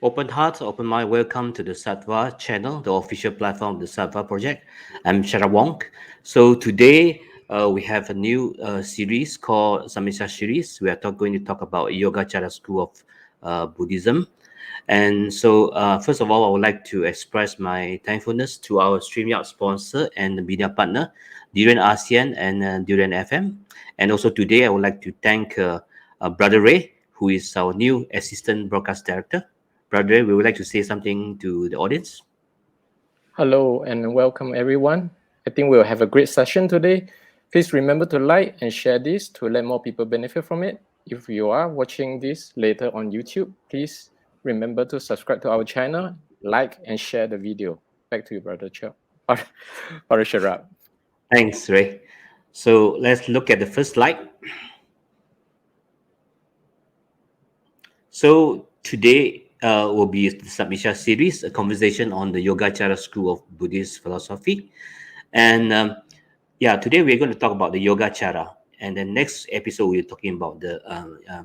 Open heart, open mind, welcome to the Sattva channel, the official platform of the Sattva project. I'm Shara Wong. So today we have a new series called Samīkṣā Series. We are going to talk about Yogacara school of Buddhism. And so first of all, I would like to express my thankfulness to our StreamYard sponsor and media partner, Durian ASEAN and Durian FM. And also today, I would like to thank Brother Ray, who is our new assistant broadcast director. Brother, we would like to say something to the audience. Hello and welcome everyone. I think we'll have a great session today. Please remember to like and share this to let more people benefit from it. If you are watching this later on YouTube, please remember to subscribe to our channel, like and share the video. Back to you, Brother Chao. Or Sharab. Thanks, Ray. So let's look at the first slide. So today will be the Samīkṣā Series, a conversation on the Yogacara school of Buddhist philosophy. And today we're going to talk about the Yogacara. And the next episode, we're talking about the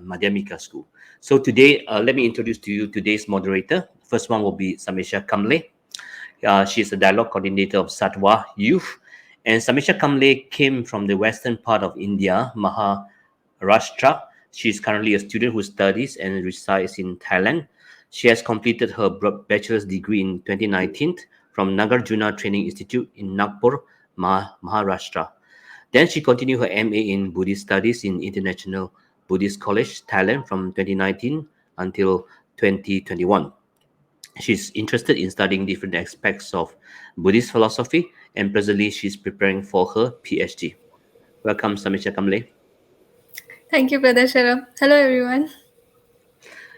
Madhyamika school. So today, let me introduce to you today's moderator. First one will be Samiksha Kamble. She is the dialogue coordinator of Sattva Youth. And Samiksha Kamble came from the western part of India, Maharashtra. She is currently a student who studies and resides in Thailand. She has completed her bachelor's degree in 2019 from Nagarjuna Training Institute in Nagpur, Maharashtra. Then she continued her MA in Buddhist Studies in International Buddhist College, Thailand from 2019 until 2021. She's interested in studying different aspects of Buddhist philosophy, and presently she's preparing for her PhD. Welcome, Samiksha Kamble. Thank you, Brother Sharab. Hello, everyone.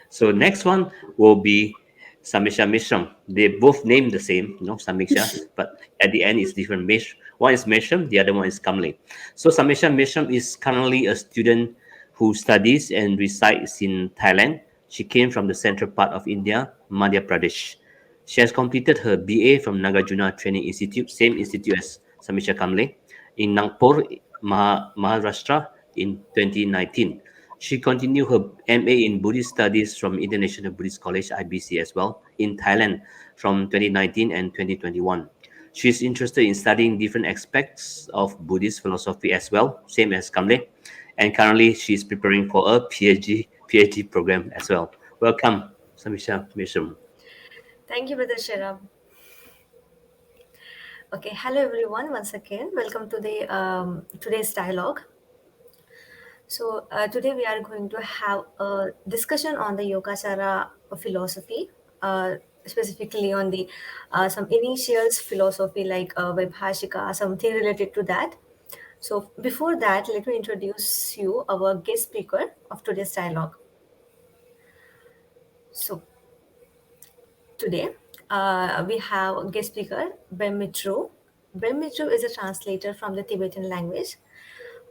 So next one will be Samiksha Meshram. They both name the same, Samiksha, but at the end it's different. One is Meshram, the other one is Kamble. So Samiksha Meshram is currently a student who studies and resides in Thailand. She came from the central part of India, Madhya Pradesh. She has completed her BA from Nagarjuna Training Institute, same institute as Samiksha Kamble, in Nagpur, Maharashtra in 2019. She continued her MA in Buddhist Studies from International Buddhist College, IBC, as well, in Thailand from 2019 and 2021. She is interested in studying different aspects of Buddhist philosophy as well, same as Kamble. And currently, she is preparing for a PhD program as well. Welcome, Samiksha Meshram. Thank you, Brother Sharab. Okay, hello everyone. Once again, welcome to the today's dialogue. So today we are going to have a discussion on the Yogacara philosophy, specifically on the some initials philosophy like Vaibhashika, something related to that. So before that, let me introduce you our guest speaker of today's dialogue. So today we have guest speaker Bem Mitruev. Bem Mitruev is a translator from the Tibetan language.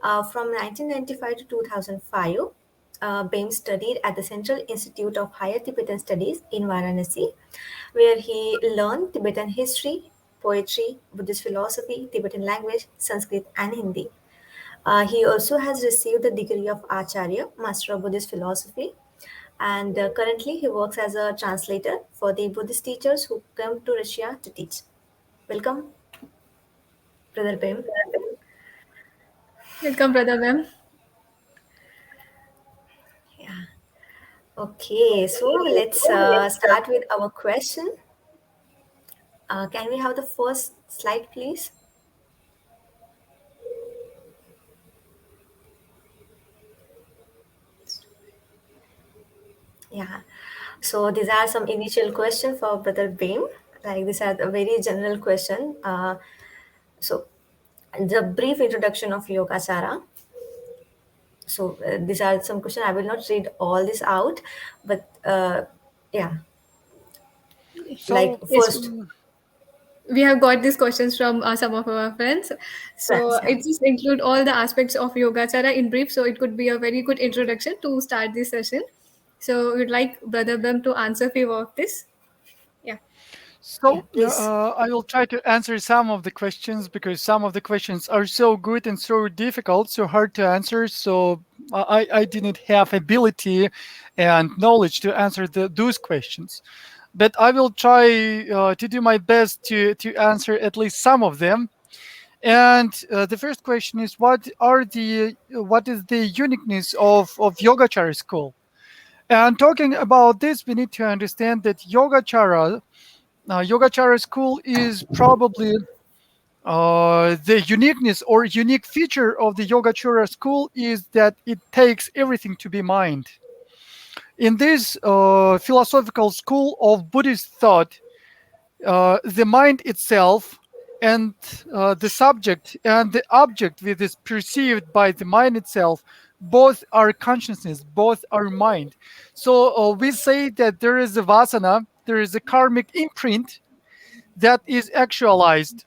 From 1995 to 2005, Bem studied at the Central Institute of Higher Tibetan Studies in Varanasi, where he learned Tibetan history, poetry, Buddhist philosophy, Tibetan language, Sanskrit, and Hindi. He also has received the degree of Acharya, Master of Buddhist Philosophy, and currently he works as a translator for the Buddhist teachers who come to Russia to teach. Welcome, Brother Bem. Welcome, Brother Bem. Yeah. Okay, so let's start with our question. Can we have the first slide, please? Yeah. So these are some initial questions for Brother Bem. Like these are a very general question. So the brief introduction of Yogacara. So these are some questions. I will not read all this out, but yeah. So, Like first, we have got these questions from some of our friends. So friends, yeah. it just include all the aspects of Yogacara in brief. So it could be a very good introduction to start this session. So we'd like Brother Bem to answer few of this. Yeah. Yeah, So please. I will try to answer some of the questions because some of the questions are so good and so difficult, so hard to answer. So I didn't have ability and knowledge to answer those questions. But I will try to do my best to answer at least some of them. And the first question is, what is the uniqueness of Yogacara school? And talking about this, we need to understand that Yogacara school is probably the uniqueness or unique feature of the Yogacara school is that it takes everything to be mind. In this philosophical school of Buddhist thought, the mind itself and the subject and the object that is perceived by the mind itself both are consciousness, both are mind. So we say that there is a vasana, there is a karmic imprint that is actualized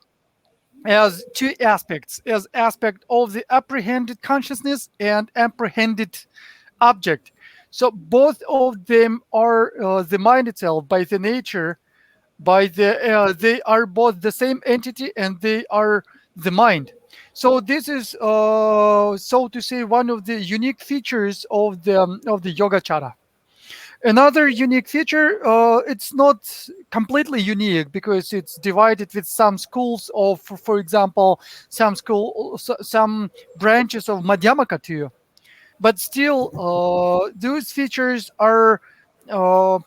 as two aspects, as aspect of the apprehended consciousness and apprehended object. So both of them are the mind itself by the nature, by they are both the same entity and they are the mind. So this is so to say one of the unique features of the Yogacara. Another unique feature, it's not completely unique because it's divided with some schools of, for example, some branches of Madhyamaka too. But still, those features are uh,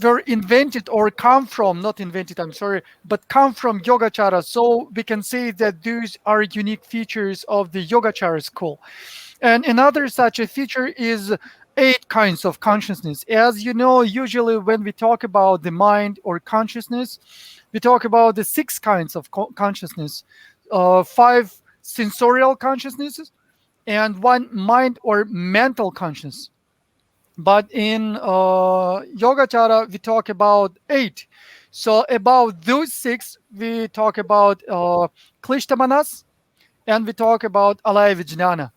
were invented or come from, not invented, I'm sorry, but come from Yogacara. So we can say that these are unique features of the Yogacara school. And another such a feature is 8 kinds of consciousness. As you know, usually when we talk about the mind or consciousness, we talk about the 6 kinds of consciousness, 5 sensorial consciousnesses, and 1 mind or mental consciousness. But in Yogacara, we talk about 8. So about those 6, we talk about Klishta and we talk about alaya vijnana,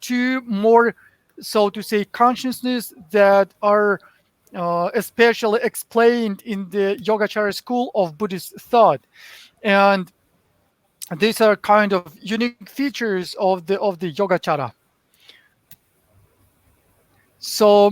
2 more, so to say, consciousness that are especially explained in the Yogacara school of Buddhist thought, and these are kind of unique features of the Yogacara. So.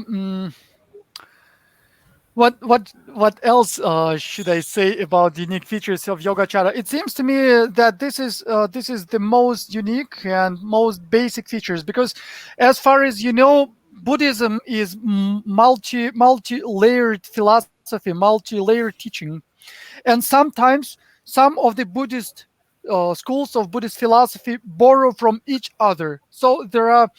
What else should I say about the unique features of Yogacara? It seems to me that this is the most unique and most basic features because, as far as you know, Buddhism is multi layered philosophy, multi layered teaching, and sometimes some of the Buddhist schools of Buddhist philosophy borrow from each other. So there are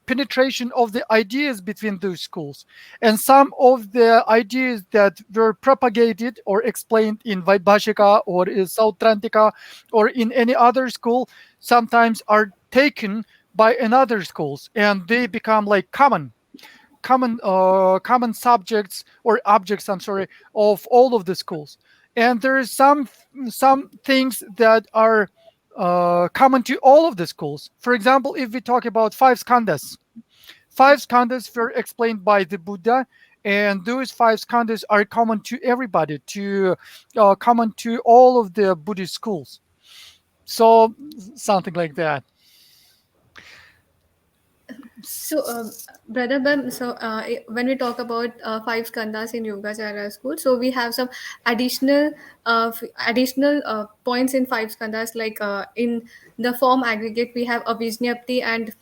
penetration of the ideas between those schools. And some of the ideas that were propagated or explained in Vaibhashika or in Sautrantika or in any other school sometimes are taken by another schools and they become like common subjects or objects, I'm sorry, of all of the schools. And there is some things that are common to all of the schools. For example, if we talk about 5 skandhas, 5 skandhas were explained by the Buddha, and those 5 skandhas are common to everybody, to common to all of the Buddhist schools. So something like that. So, Brother Bem, so when we talk about 5 skandhas in Yogacara school, so we have some additional additional points in 5 skandhas, like in the form aggregate, we have Avijñapti and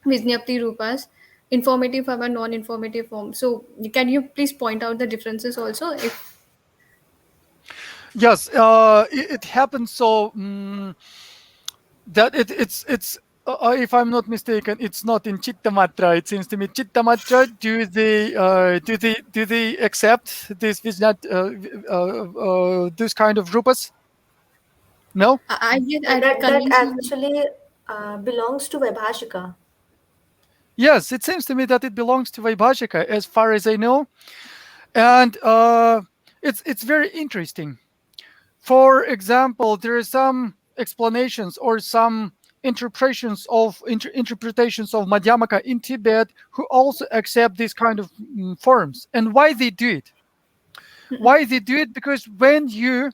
Vijñapti Rupas, informative form and non-informative form. So, can you please point out the differences also? If Yes, it happens so that it's if I'm not mistaken, it's not in Chittamatra. It seems to me Chittamatra. Do they accept this Vijnat this kind of rupas? No. I get That at that conventional. actually belongs to Vaibhashika. Yes, it seems to me that it belongs to Vaibhashika, as far as I know, and it's very interesting. For example, there are some explanations or some interpretations of Madhyamaka in Tibet who also accept these kind of forms. And why they do it? Why they do it? Because when you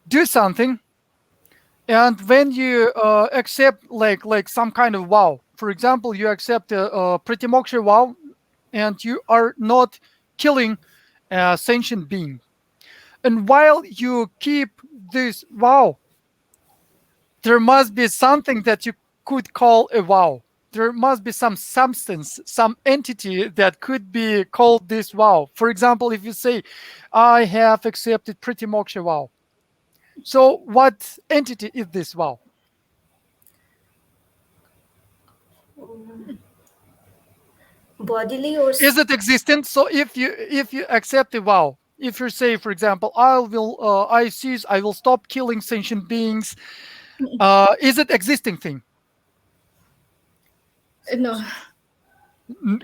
do something, and when you accept like some kind of vow, for example, you accept a pratimoksha vow, and you are not killing a sentient being. And while you keep this vow, there must be something that you could call a vow. There must be some substance, some entity that could be called this vow. For example, if you say, I have accepted pratimoksha vow. So what entity is this vow? Bodily or Is it existent? So if you accept a vow, if you say, for example, I will stop killing sentient beings, is it existing thing? No.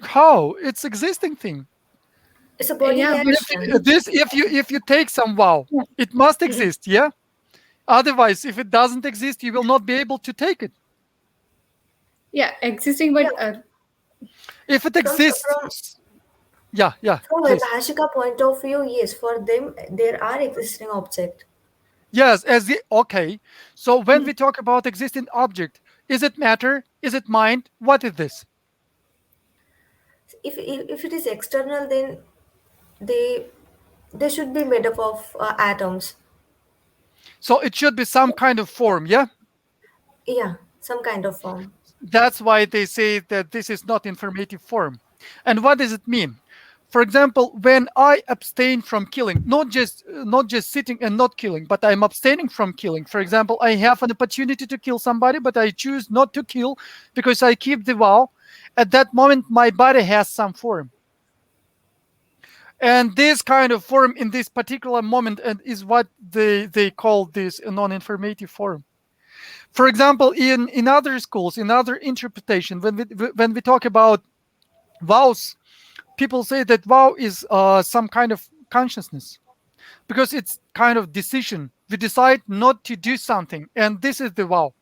How? It's existing thing. it's a bodily Yeah, but action. This if you take some vow, it must exist, yeah? Otherwise, if it doesn't exist, you will not be able to take it. yeah, existing, but If it From exists, yeah, from please. Vaibhashika point of view, yes, for them there are existing object. Yes, okay. So when we talk about existing object, is it matter? Is it mind? What is this? If it is external, then they they should be made up of atoms. So it should be some kind of form, yeah? Yeah, some kind of form. That's why they say that this is not informative form. And what does it mean? For example, when I abstain from killing, not just sitting and not killing, but I'm abstaining from killing. For example, I have an opportunity to kill somebody, but I choose not to kill because I keep the vow. At that moment, my body has some form. And this kind of form in this particular moment is what they call this a non-informative form. For example, in other schools, in other interpretation, when we talk about vows, people say that vow is some kind of consciousness, because it's kind of decision. We decide not to do something, and this is the vow.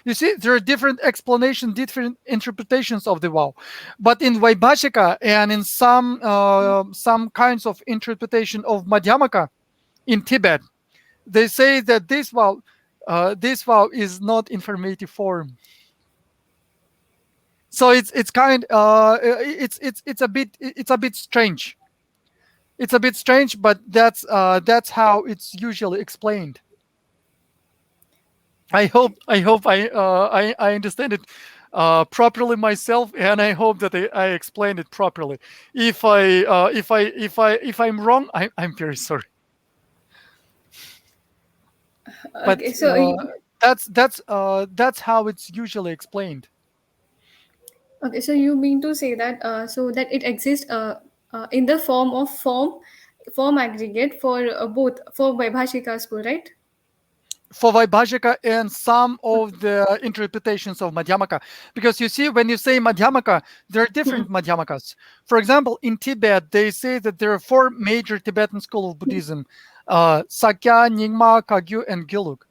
You see, there are different explanations, different interpretations of the vow. But in Vaibhashika and in some kinds of interpretation of Madhyamaka in Tibet, they say that this vow is not informative form. So it's a bit strange. It's a bit strange, but that's how it's usually explained. I hope I understand it properly myself, and I hope that I explained it properly. If I'm wrong, I'm very sorry. But okay. So that's how it's usually explained. okay, so you mean to say that so that it exists in the form of form aggregate for both for Vaibhashika school, right? For Vaibhashika and some of the interpretations of Madhyamaka. Because you see, when you say Madhyamaka, there are different Madhyamakas. For example, in Tibet, they say that there are 4 major Tibetan schools of Buddhism: Sakya, Nyingma, Kagyu, and Gelug.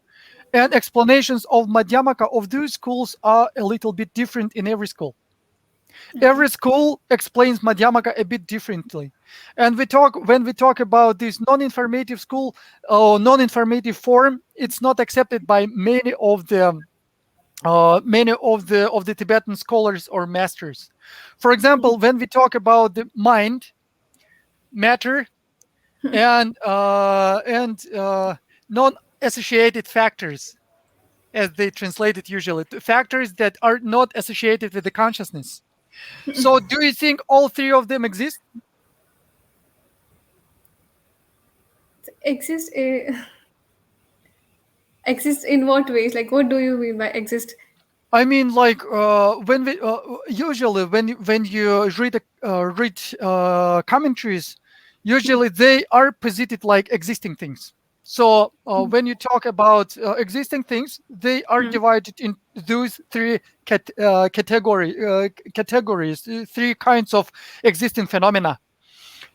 And explanations of Madhyamaka of those schools are a little bit different in every school. Every school explains Madhyamaka a bit differently. And when we talk about this non-informative school or non-informative form, it's not accepted by many of the Tibetan scholars or masters. For example, when we talk about the mind, matter, and non-associated factors, as they translate it usually, factors that are not associated with the consciousness. So do you think all 3 of them exist? Exist exist in what ways? Like, what do you mean by exist? I mean, like when we usually when you read commentaries, usually they are posited like existing things. So when you talk about existing things, they are divided in those 3 categories, 3 kinds of existing phenomena.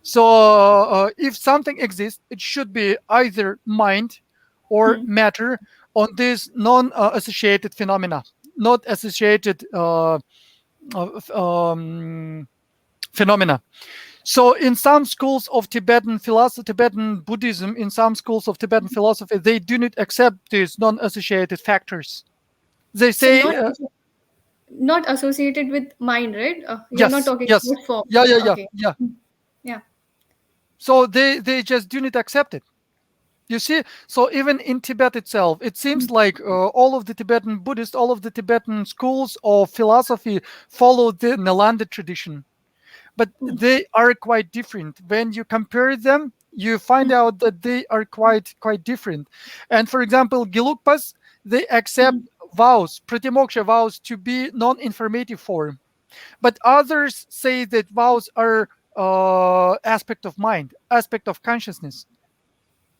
So if something exists, it should be either mind or matter on this non-associated phenomena, not associated phenomena. So in some schools of Tibetan philosophy, Tibetan Buddhism, in some schools of Tibetan philosophy, they do not accept these non-associated factors. They So say, not associated with mind, right? You're not yes, talking yes, about form. yeah. Okay. Yeah. So they just do not accept it. You see, so even in Tibet itself, it seems like all of the Tibetan Buddhists, all of the Tibetan schools of philosophy follow the Nalanda tradition. But they are quite different. When you compare them, you find out that they are quite different. And for example, Gelugpas, they accept vows, pratimoksha vows, to be non-informative form. But others say that vows are aspect of mind, aspect of consciousness.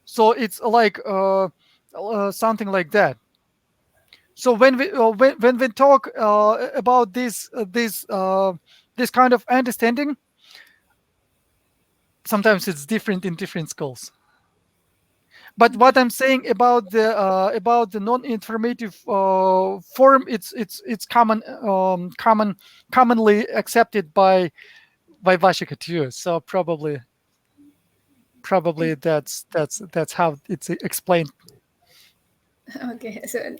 So it's like something like that. So when we talk about this kind of understanding, sometimes it's different in different schools. But what I'm saying about the non-informative form, it's commonly accepted by Vashika too. So probably that's how it's explained. Okay. So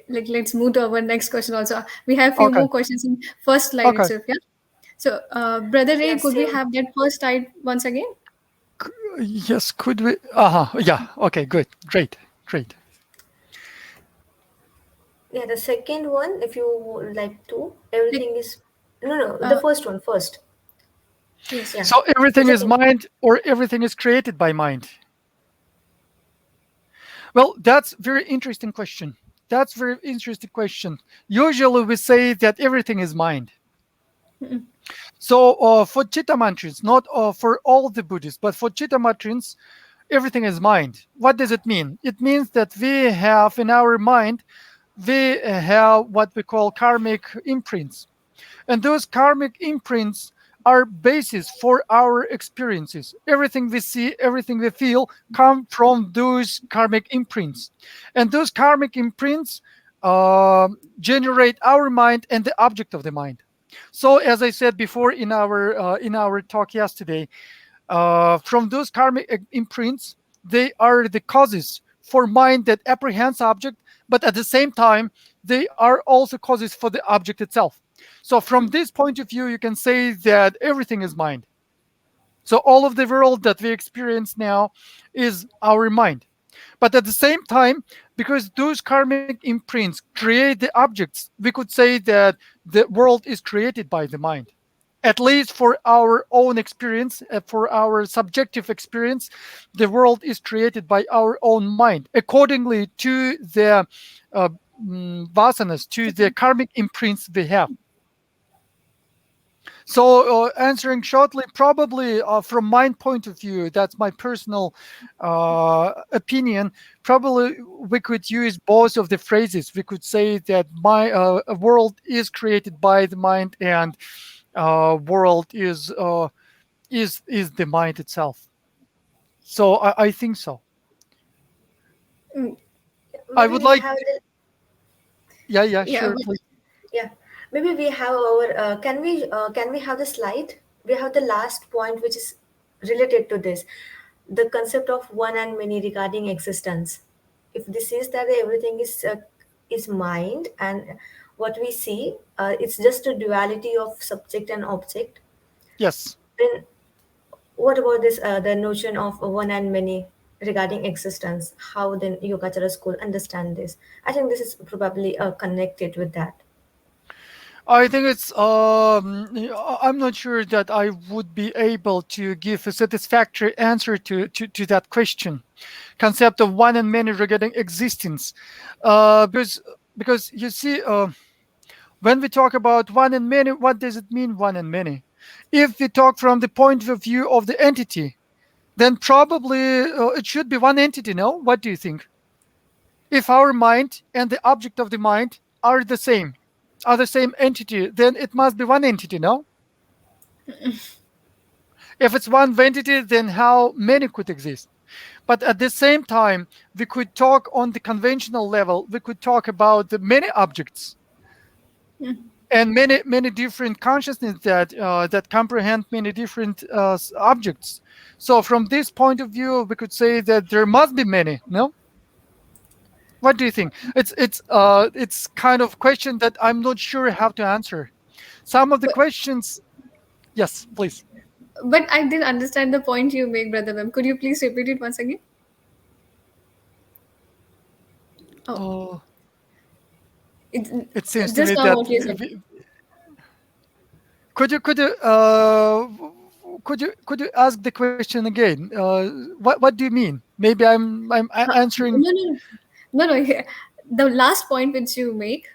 like let's move to our next question. Also, we have few Okay. more questions in first slide Okay. itself. Yeah. So, Brother Ray, Yeah, could we same. have that first slide once again? Yes, could we? Yeah. Okay. Good. Great. Yeah, the second one, if you would like to, Like, everything is no, the uh, first one first. yes. Yeah, So the everything is second. mind, or everything is created by mind? Well, that's very interesting question. That's very interesting question. Usually we say that everything is mind. So for Chittamantrins, not for all the Buddhists, but for Chittamantrins, everything is mind. What does it mean? It means that we have in our mind, we have what we call karmic imprints. And those karmic imprints are basis for our experiences. Everything we see, everything we feel come from those karmic imprints. And those karmic imprints generate our mind and the object of the mind. So as I said before in our talk yesterday, from those karmic imprints, they are the causes for mind that apprehends object, but at the same time, they are also causes for the object itself. So from this point of view, you can say that everything is mind. So all of the world that we experience now is our mind. But at the same time, because those karmic imprints create the objects, we could say that the world is created by the mind. At least for our own experience, for our subjective experience, the world is created by our own mind, accordingly to the vasanas, to the karmic imprints we have. So, answering shortly, probably from my point of view, that's my personal opinion. Probably we could use both of the phrases. We could say that my world is created by the mind, and world is the mind itself. So I think so. Mm, I Maybe would we like. have the Yeah, yeah. sure, please. yeah. Maybe we have our. Can we have the slide? We have the last point which is related to this, the concept of one and many regarding existence. If this is that everything is mind, and what we see, it's just a duality of subject and object. Yes. Then what about this the notion of one and many regarding existence? How then Yogacara school understand this? I think this is probably connected with that. I think it's. I'm not sure that I would be able to give a satisfactory answer to that question. Concept of one and many regarding existence, because you see, when we talk about one and many, what does it mean, one and many? If we talk from the point of view of the entity, then probably it should be one entity. No, what do you think? If our mind and the object of the mind are the same, are the same entity, then it must be one entity, no? If it's one entity, then how many could exist? But at the same time, we could talk on the conventional level, we could talk about the many objects. and many different consciousness that comprehend many different objects. So from this point of view, we could say that there must be many. No, what do you think? It's kind of question that I'm not sure how to answer. Some of the But questions, yes, please. but I didn't understand the point you make, Brother Bem. Could you please repeat it once again? Oh, Oh, it's it seems to just me now that what you said. could you ask the question again? What do you mean? Maybe answering. No, no, no, no. Yeah. The last point which you make,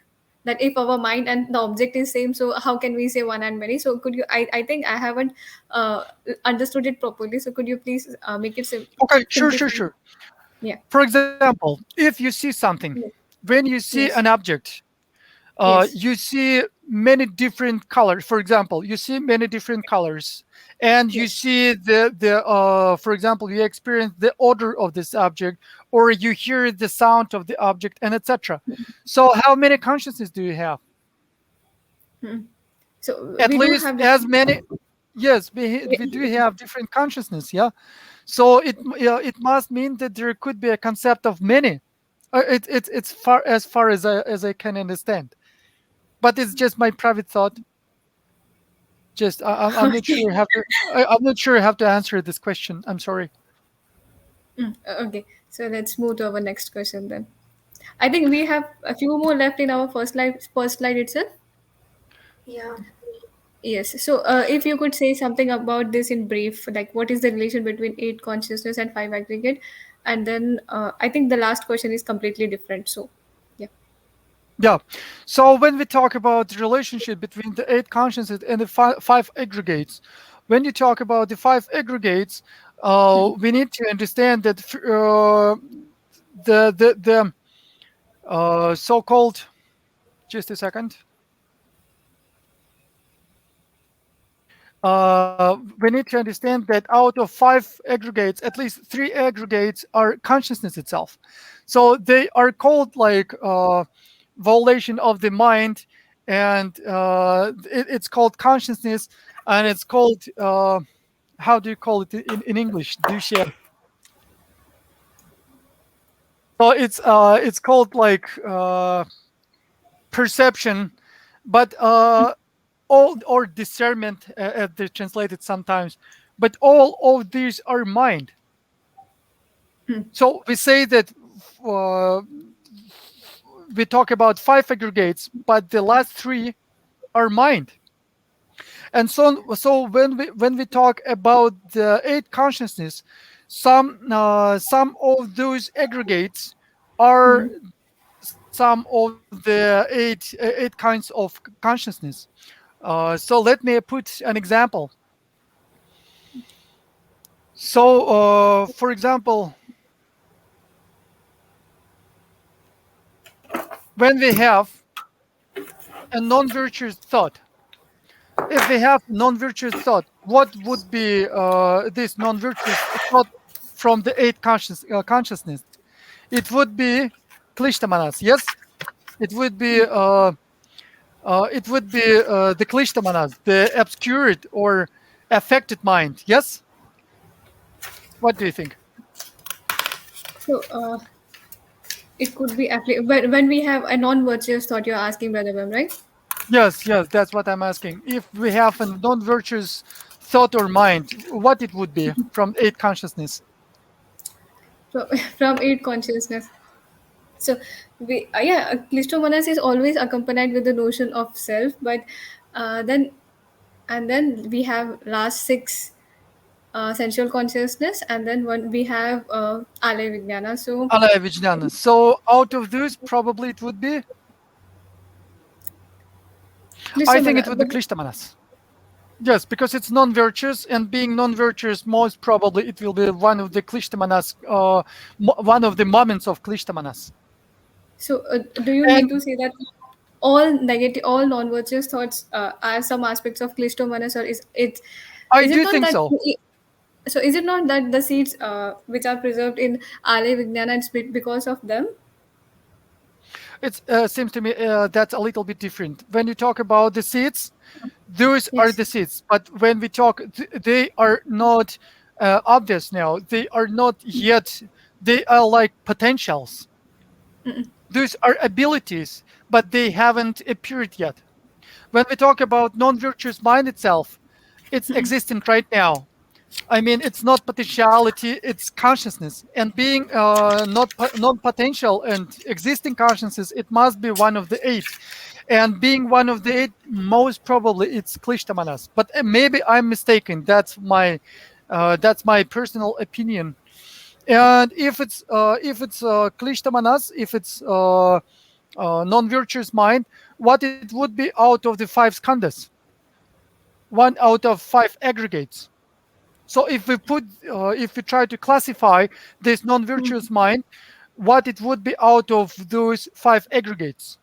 that if our mind and the object is same, so how can we say one and many? So could you? I think I haven't uh, understood it properly. So could you please make it Okay, sure, sure, simplify? sure. Yeah. For example, if you see something, Yes. when you see an Yes. object, Yes. you see many different colors. For example, you see many different colors, and you Yes. see for example, you experience the odor of this object, or you hear the sound of the object, and etc. So, how many consciousness do you have? Hmm. So At we do least have as different. many. Yes, we do have different consciousness. Yeah, so it must mean that there could be a concept of many. It's far as I can understand, but it's just my private thought. Just I'm not Okay. sure how to I'm not sure how to answer this question. I'm sorry. Okay. So let's move to our next question then. I think we have a few more left in our first slide itself. Yeah. Yes. So, if you could say something about this in brief, like what is the relation between eight consciousness and five aggregate, and then I think the last question is completely different. So, yeah. Yeah. So when we talk about the relationship between the eight consciousness and the five aggregates, when you talk about the five aggregates, we need to understand that the so-called, just a second. We need to understand that out of five aggregates, at least three aggregates are consciousness itself. So they are called like violation of the mind, and it's called consciousness, and it's called how do you call it in English? Do you share? So it's called like perception, but all or discernment, as they translate it sometimes. But all of these are mind. So we say that uh, we talk about five aggregates, but the last three are mind. And so when we talk about the eight consciousness, some of those aggregates are some of the eight kinds of consciousness. So let me put an example. So, for example, when we have a non-virtuous thought, if we have non-virtuous thought, what would be this non-virtuous thought from the eight consciousness? It would be klishta. Yes, it would be the klishta, the obscured or affected mind. Yes, what do you think? So, it could be actually when we have a non-virtuous thought. You're asking, Brother Bem, right? Yes, yes, that's what I'm asking. If we have a non-virtuous thought or mind, what it would be from eight consciousness? So, from eight consciousness. So, Clistomanas is always accompanied with the notion of self, but then and then we have last six sensual consciousness, and then one we have alay vijnana. So Alaya Vijnana. So out of those, probably it would be, I think Klishtamana, it would be but Klishta. Yes, because it's non-virtuous, and being non-virtuous, most probably it will be one of the Klishta, one of the moments of Klishta. so do you mean And to say that all negative, all non-virtuous thoughts are some aspects of Klishtomanas, or I is it do not think that? so. So is it not that the seeds which are preserved in alay vijnana, it's because of them? It seems to me that's a little bit different. When you talk about the seeds, those are Yes. the seeds. But when we talk, they are not obvious now. They are not yet. They are like potentials. Those are abilities, but they haven't appeared yet. When we talk about non-virtuous mind itself, it's existent right now. I mean, it's not potentiality, it's consciousness. And being not non-potential and existing consciousness, it must be one of the eight. And being one of the eight, most probably it's Klishta. But maybe I'm mistaken. That's my personal opinion. And if it's Klishta, if it's non-virtuous mind, what it would be out of the five skandhas, one out of five aggregates. So if we try to classify this non-virtuous mind, what it would be out of those five aggregates?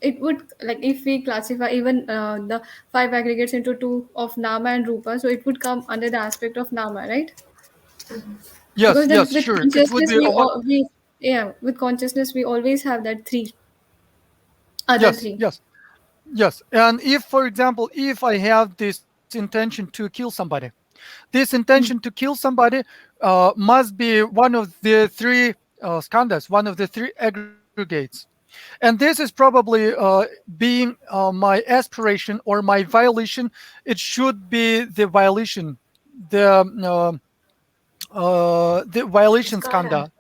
It would, like, if we classify even the five aggregates into two of nama and rupa, so it would come under the aspect of nama, right? Yes, Because then yes, with sure. It would consciousness be a what? we yeah, with consciousness we always have that three other Yes, three. yes, yes. And if, for example, if I have this intention to kill somebody, this intention to kill somebody must be one of the three skandhas, one of the three aggregates. And this is probably being my aspiration or my violation. It should be the violation, the the violation Samskara. skandha,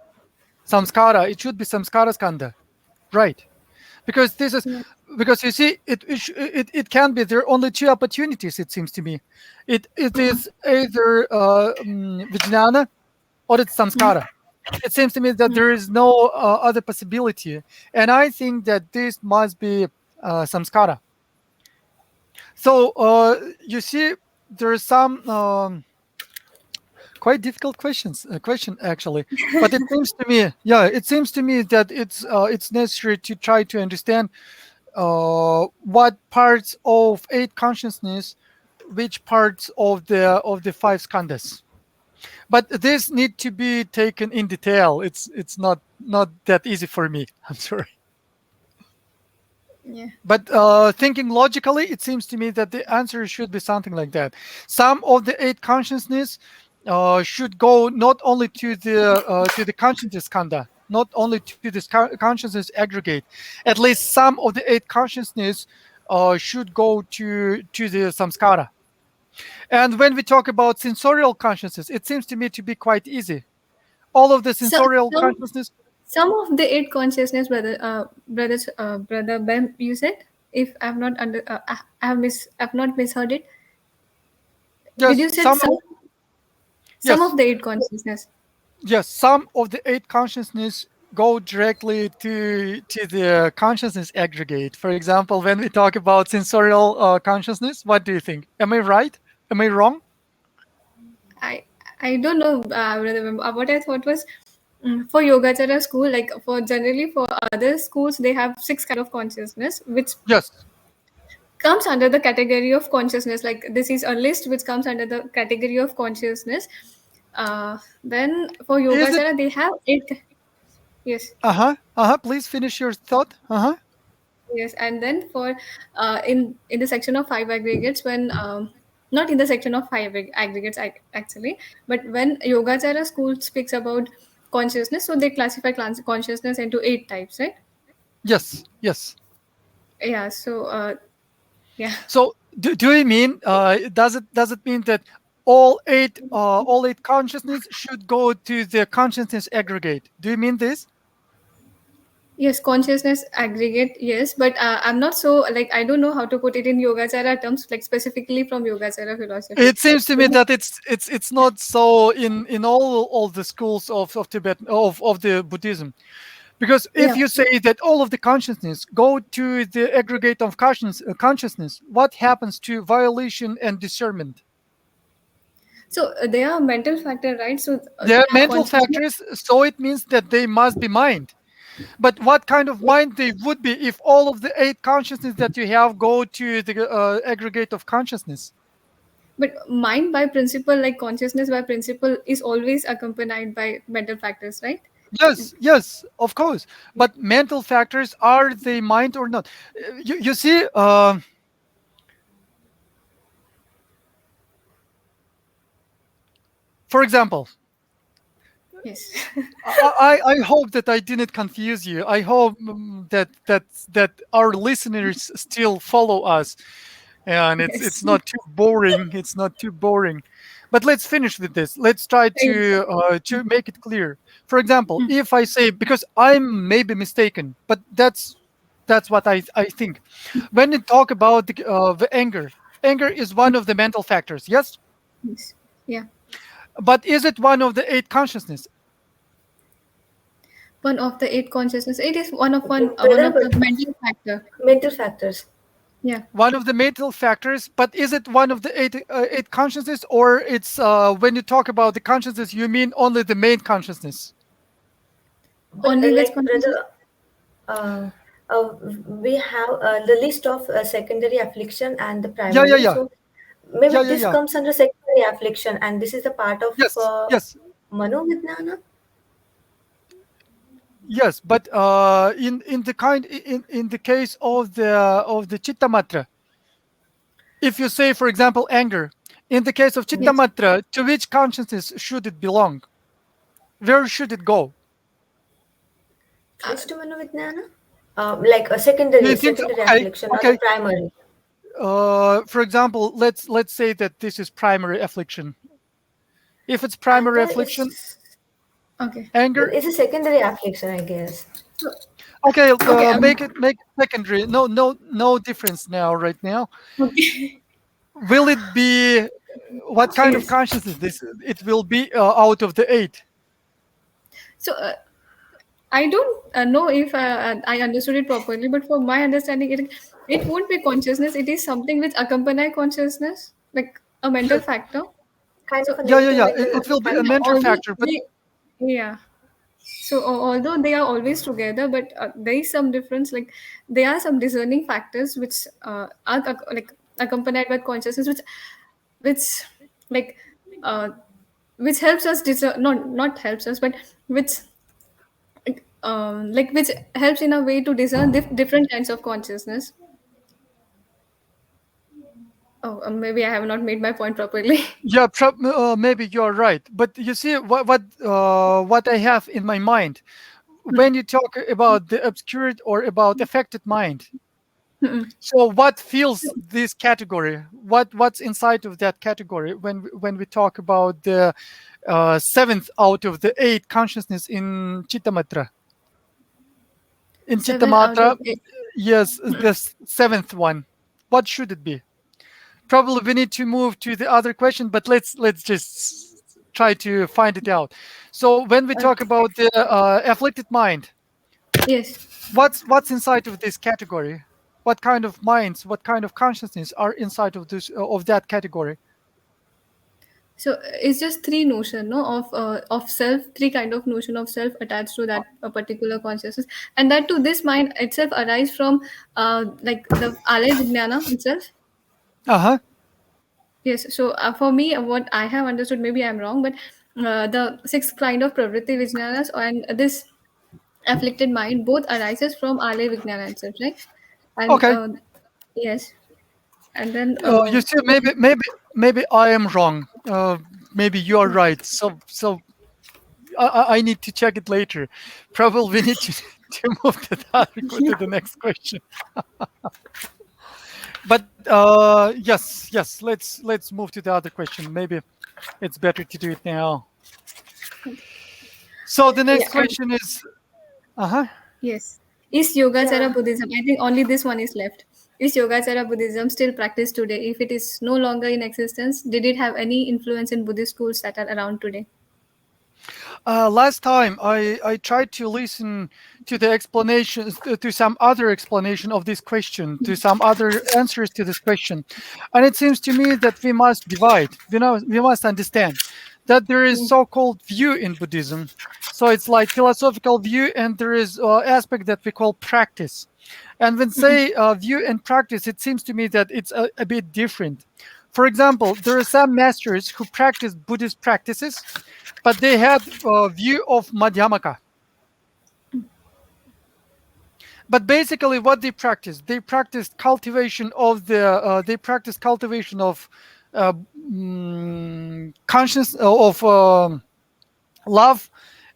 samskara. It should be samskara skandha, right? Because this is Yeah. because you see it can be there are only two opportunities. It seems to me, it is either vijnana or it's samskara. It seems to me that there is no other possibility, and I think that this must be samskara. So you see, there are some quite difficult question actually, but it seems to me, yeah, it seems to me that it's necessary to try to understand what parts of eight consciousness, which parts of the five skandhas. But this need to be taken in detail. It's not that easy for me. I'm sorry. Yeah. But thinking logically, it seems to me that the answer should be something like that. Some of the eight consciousness should go not only to the consciousness skandha, not only to this consciousness aggregate. At least some of the eight consciousness should go to the samskara. And when we talk about sensorial consciousness, it seems to me to be quite easy. All of the So sensorial consciousness, some of the eight consciousness, brother Bem, you said, if I've not I've not misheard it. Did yes, you said some yes, of the eight consciousness? yes, some of the eight consciousness go directly to the consciousness aggregate. For example, when we talk about sensorial consciousness, what do you think? Am I right? Am I wrong? I I don't know, brother Bem. What I thought was, for Yogacara school, like for generally for other schools, they have six kind of consciousness, which Yes. comes under the category of consciousness. Like this is a list which comes under the category of consciousness. Then for Is it? Yogacara, they have eight. Yes, Please finish your thought. yes, and then for in the section of five aggregates, when not in the section of five aggregates actually, but when Yogacara school speaks about consciousness, so they classify consciousness into eight types, right? Yes. Yes. Yeah. So yeah. So do you mean does it mean that all eight consciousness should go to the consciousness aggregate? Do you mean this? Yes, consciousness aggregate, yes, but I'm not so, like, I don't know how to put it in Yogacara terms, like specifically from Yogacara philosophy. It seems to me that it's not so in all the schools of Tibet of the Buddhism. Because if Yeah. you say that all of the consciousness go to the aggregate of consciousness, what happens to violation and discernment? So they are mental factor, right? So They are mental consciousness. factors, so it means that they must be mind. But what kind of mind they would be if all of the eight consciousness that you have go to the aggregate of consciousness? But mind by principle, like consciousness by principle, is always accompanied by mental factors, right? Yes, of course. But mental factors, are they mind or not? You see, for example, Yes. I hope that I didn't confuse you. I hope that our listeners still follow us, and it's Yes. not too boring. It's not too boring. But let's finish with this. Let's try to make it clear. For example, if I say, because I'm maybe mistaken, but that's what I think. When you talk about the anger, anger is one of the mental factors. Yes, Yes. Yeah. but is it one of the eight consciousness? One of the eight consciousness. It is one Brother, of the but mental factor. mental factors. Yeah. One of the mental factors, but is it one of the eight consciousness, or it's when you talk about the consciousness, you mean only the main consciousness? But Only which like consciousness? brother, uh, uh, we have the list of secondary affliction and the Yeah, yeah, primary. yeah, So maybe yeah, yeah, this yeah. comes under secondary affliction, and this is the part of Yes, yes, Manovidnana. yes. But in the in the case of the chitta matra, if you say, for example, anger, in the case of chitta Yes. matra, to which consciousness should it belong? Where should it go? Which to Manovidnana? Like a Do you think? secondary Okay, affliction, not the okay. primary. For example, let's say that this is primary affliction. If it's primary Anger affliction, is Okay. anger. it's a secondary affliction, I guess. So Okay, okay. make it secondary. No difference now. Right now, Okay. will it be what kind of Yes. consciousness? This it will be out of the eight. So I don't know if I understood it properly, but for my understanding, it won't be consciousness. It is something which accompany consciousness, like a mental Yes. factor. Kind of So a Yeah, yeah, negative yeah. mental It will be a yeah, factor. mental although factor, but they, yeah. So although they are always together, but there is some difference. Like there are some discerning factors which are like accompanied by consciousness, which like uh, which helps us discern. Not helps us, but which like which helps in a way to discern different kinds of consciousness. Oh, maybe I have not made my point properly. yeah, maybe you're right. But you see, what I have in my mind when you talk about the obscured or about affected mind. So what fills this category? What's inside of that category when we talk about the seventh out of the eight consciousness in Chittamatra? In Seven out of Chittamatra, eight. yes, the seventh one. What should it be? Probably we need to move to the other question, but let's just try to find it out. So when we talk Okay. about the afflicted mind, Yes. what's inside of this category? What kind of minds, what kind of consciousness are inside of this of that category? So it's just three notion, no, of self, three kind of notion of self attached to that particular consciousness, and that to this mind itself arise from like the alay vijnana itself. Uh-huh. Yes. So for me, what I have understood, maybe I'm wrong, but the six kind of pravritti vijnanas and this afflicted mind both arises from alay vijnana itself, right? And Okay. yes, and then You see, maybe I am wrong. Maybe you are right. So I need to check it later. Probably we need to, to move to to the next question. But yes, let's move to the other question. Maybe it's better to do it now. So the yeah, next and question is, uh-huh. yes. Is Yogacara Yeah. Buddhism? I think only this one is left. Is Yogacara Buddhism still practiced today? If it is no longer in existence, did it have any influence in Buddhist schools that are around today? Last time I tried to listen to the explanations to some other explanation of this question, to some other answers to this question, and it seems to me that we must divide. We must understand that there is Mm. so-called view in Buddhism. So it's like philosophical view, and there is aspect that we call practice. And when say view and practice, it seems to me that it's a bit different. For example, there are some masters who practice Buddhist practices, but they had a view of Madhyamaka. But basically, what they practiced cultivation of conscious of love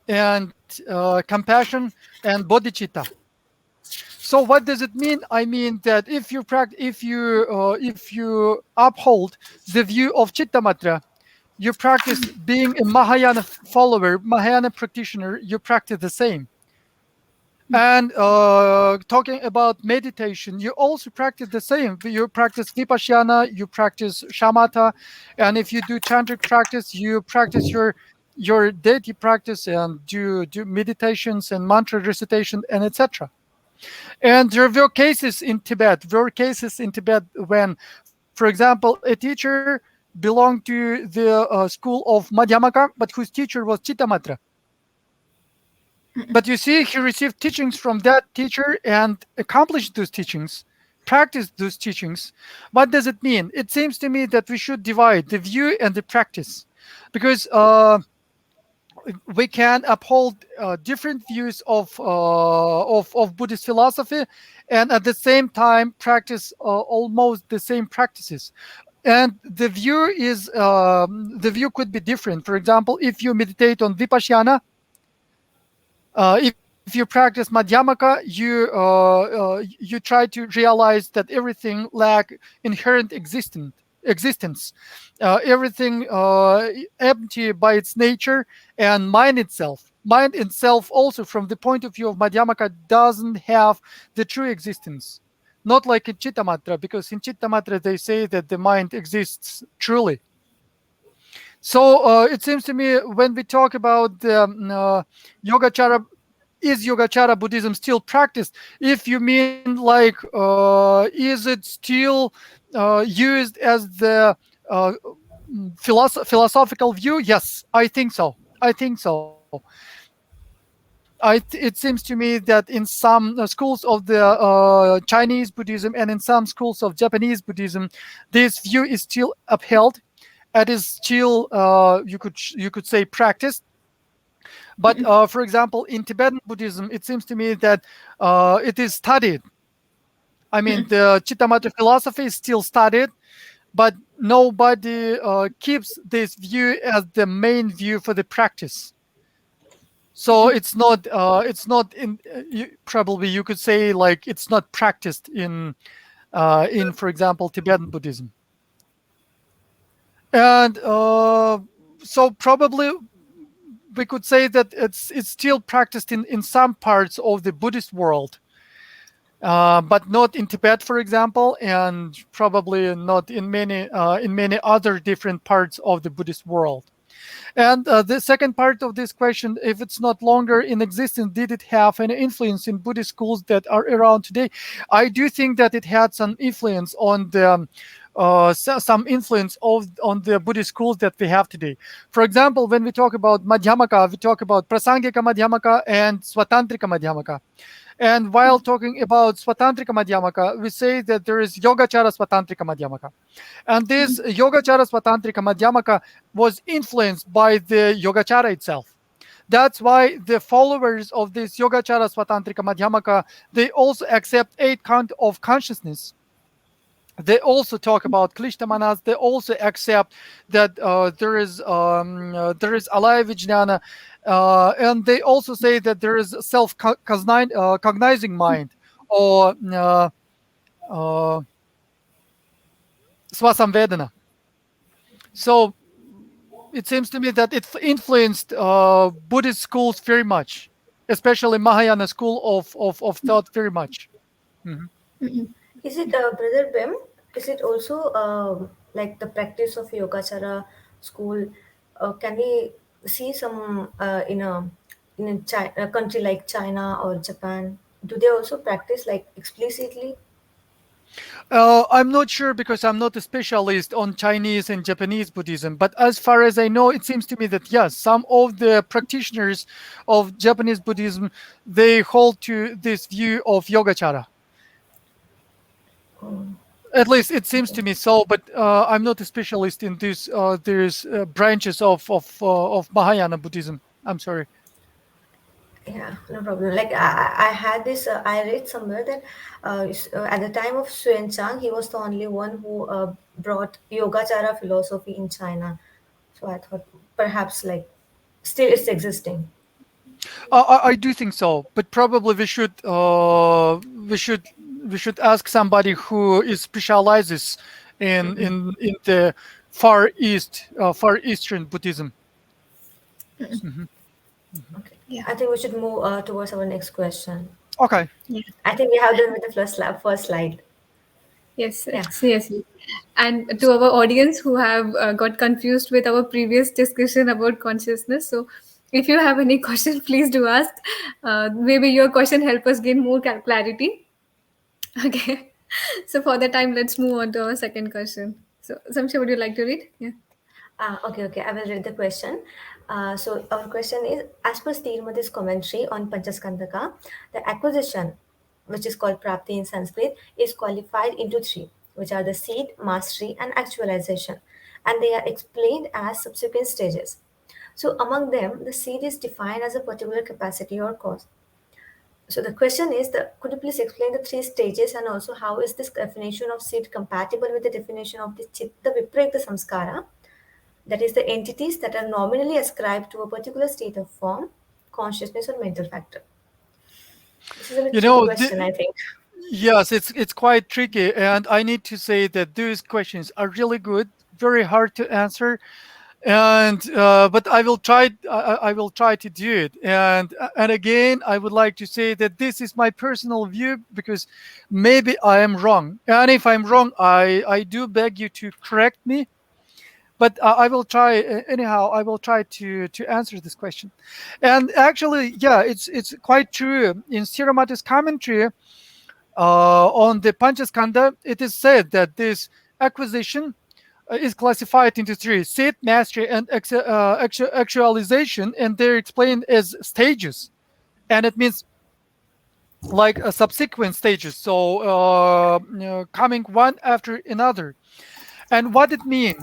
and compassion and bodhicitta. So what does it mean? I mean that if you uphold the view of Chittamatra, you practice being a Mahayana follower, Mahayana practitioner. You practice the same. And talking about meditation, you also practice the same. You practice vipassana, you practice shamatha, and if you do tantric practice, you practice your deity practice and do meditations and mantra recitation and etc. And there were cases in Tibet. When, for example, a teacher belonged to the school of Madhyamaka, but whose teacher was Chittamatra. But you see, he received teachings from that teacher and accomplished those teachings, practiced those teachings. What does it mean? It seems to me that we should divide the view and the practice, because we can uphold different views of Buddhist philosophy, and at the same time practice almost the same practices. And the view could be different. For example, if you meditate on vipassana, if you practice madhyamaka, you try to realize that everything lack inherent existence, everything empty by its nature, and mind itself also from the point of view of madhyamaka doesn't have the true existence, not like in Chittamatra, because in Chittamatra they say that the mind exists truly. So it seems to me when we talk about Yogacara, is Yogacara Buddhism still practiced? If you mean like, is it still used as the philosophical view? Yes, I think so. It seems to me that in some schools of the Chinese Buddhism and in some schools of Japanese Buddhism, this view is still upheld. It is still, you could say, practiced. But for example, in Tibetan Buddhism, it seems to me that it is studied. I mean, the Chittamatra philosophy is still studied, but nobody keeps this view as the main view for the practice. So it's not in probably you could say like it's not practiced in for example Tibetan Buddhism. And so probably we could say that it's still practiced in some parts of the Buddhist world, but not in Tibet, for example, and probably not in many other different parts of the Buddhist world. And the second part of this question, if it's not longer in existence, did it have any influence in Buddhist schools that are around today? I do think that it had some influence on the on the Buddhist schools that we have today. For example, when we talk about Madhyamaka, we talk about Prasangika Madhyamaka and Swatantrika Madhyamaka. And while talking about Swatantrika Madhyamaka, we say that there is Yogacara Swatantrika Madhyamaka. And this Yogacara Swatantrika Madhyamaka was influenced by the Yogacara itself. That's why the followers of this Yogacara Swatantrika Madhyamaka, they also accept 8 kinds of consciousness. They also talk about Klishta-manas. They also accept that there is alaya vijnana, and they also say that there is self-cognizing mind, or swasamvedana. So it seems to me that it influenced Buddhist schools very much, especially Mahayana school of thought very much. Mm-hmm. Is it, Brother Bem? Is it also like the practice of Yogacara school? Can we see some in a country like China or Japan? Do they also practice like explicitly? I'm not sure because I'm not a specialist on Chinese and Japanese Buddhism. But as far as I know, it seems to me that yes, some of the practitioners of Japanese Buddhism, they hold to this view of Yogacara. At least it seems to me so, but I'm not a specialist in this. There's branches of Mahayana Buddhism. I'm sorry. Yeah, no problem. Like I had this, I read somewhere that at the time of Xuan Chang, he was the only one who brought Yogacara philosophy in China. So I thought perhaps like still it's existing. I do think so, but probably we should ask somebody who is specializes in the Far Eastern Buddhism. Mhm. Okay. Yeah. I think we should move towards our next question. Okay. Yeah. I think we have done with the first slide. Yes, Yeah. yes. And to our audience who have got confused with our previous discussion about consciousness, so if you have any question, please do ask. Maybe your question help us gain more clarity. Okay. So for the time, let's move on to our second question. So, Samsha, would you like to read? Yeah. Okay. I will read the question. So our question is, as per Stirmati's commentary on Panchaskandaka, the acquisition, which is called Prapti in Sanskrit, is qualified into three, which are the seed, mastery, and actualization, and they are explained as subsequent stages. So among them, the seed is defined as a particular capacity or cause. So the question is, could you please explain the three stages and also how is this definition of seed compatible with the definition of the chitta vipraita samskara, that is the entities that are nominally ascribed to a particular state of form, consciousness, or mental factor. This is a bit You tricky know, question, I think. yes, it's quite tricky, and I need to say that these questions are really good, very hard to answer, and but I will try to do it, and again I would like to say that this is my personal view, because maybe I am wrong, and if I'm wrong, I do beg you to correct me, but I will try anyhow. I will try to answer this question. And actually, yeah, it's quite true. In Stirmati's commentary on the Panchaskanda, it is said that this acquisition is classified into three: seed, mastery, and actualization, and they're explained as stages. And it means like subsequent stages, so coming one after another. And what it means?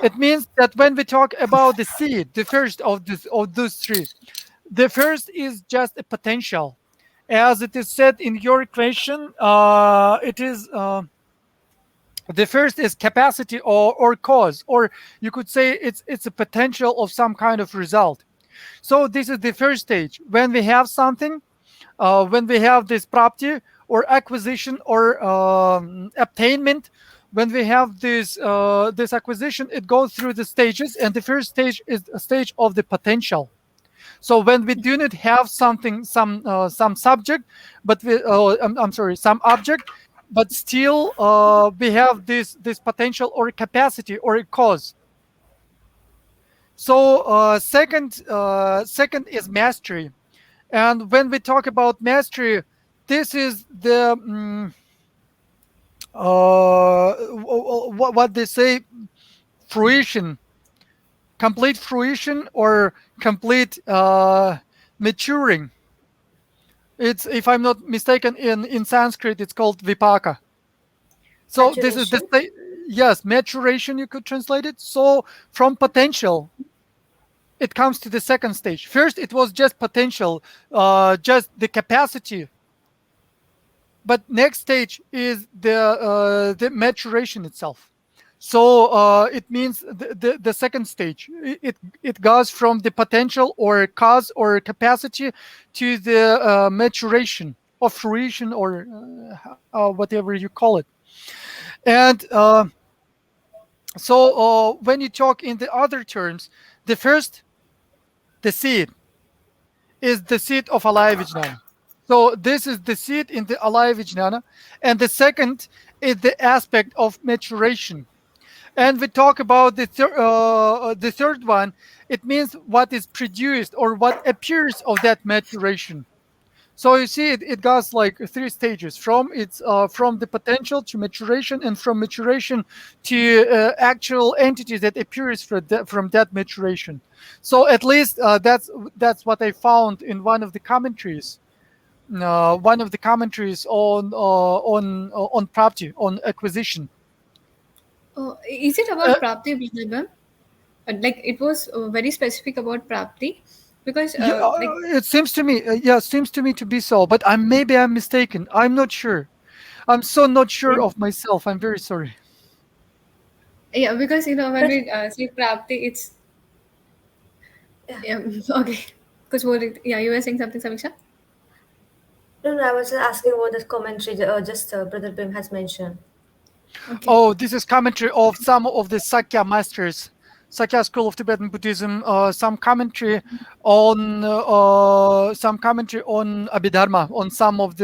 It means that when we talk about the seed, the first of those three, the first is just a potential. As it is said in your question, it is the first is capacity or cause, or you could say it's a potential of some kind of result. So this is the first stage. When we have something, when we have this property or acquisition or obtainment, when we have this acquisition, it goes through the stages, and the first stage is a stage of the potential. So when we do not have something, some subject, but I'm sorry, some object, but still we have this potential or capacity or a cause. So second is mastery. And when we talk about mastery, this is the what they say, fruition, complete fruition, or complete maturing. It's, if I'm not mistaken, in Sanskrit, it's called vipaka. So this is the Maturation. state. Yes, maturation, you could translate it. So from potential, it comes to the second stage. First, it was just potential, just the capacity. But next stage is the maturation itself. So it means the second stage. It goes from the potential or cause or capacity to the maturation of fruition, or whatever you call it. And so when you talk in the other terms, the first, the seed, is the seed of alaya vijnana. So this is the seed in the alaya vijnana, and the second is the aspect of maturation. And we talk about the third one. It means what is produced or what appears of that maturation. So you see, it goes like three stages: from the potential to maturation, and from maturation to actual entity that appears from that maturation. So at least that's what I found in one of the commentaries. One of the commentaries on property, on acquisition. Is it Uh, about Prapti, Brother Bem? Like it was very specific about Prapti. Because Yeah, like it seems to me, seems to me to be so. But maybe I'm mistaken. I'm not sure. I'm so not sure of myself. I'm very sorry. yeah, because when But we say prapti, it's yeah, yeah. Okay. Because yeah, you were saying something, Samiksha. no, no, I was just asking about the commentary. Just Brother Bim has mentioned. Okay. Oh, this is commentary of some of the Sakya masters, Sakya school of Tibetan Buddhism. Some commentary on Abhidharma, on some of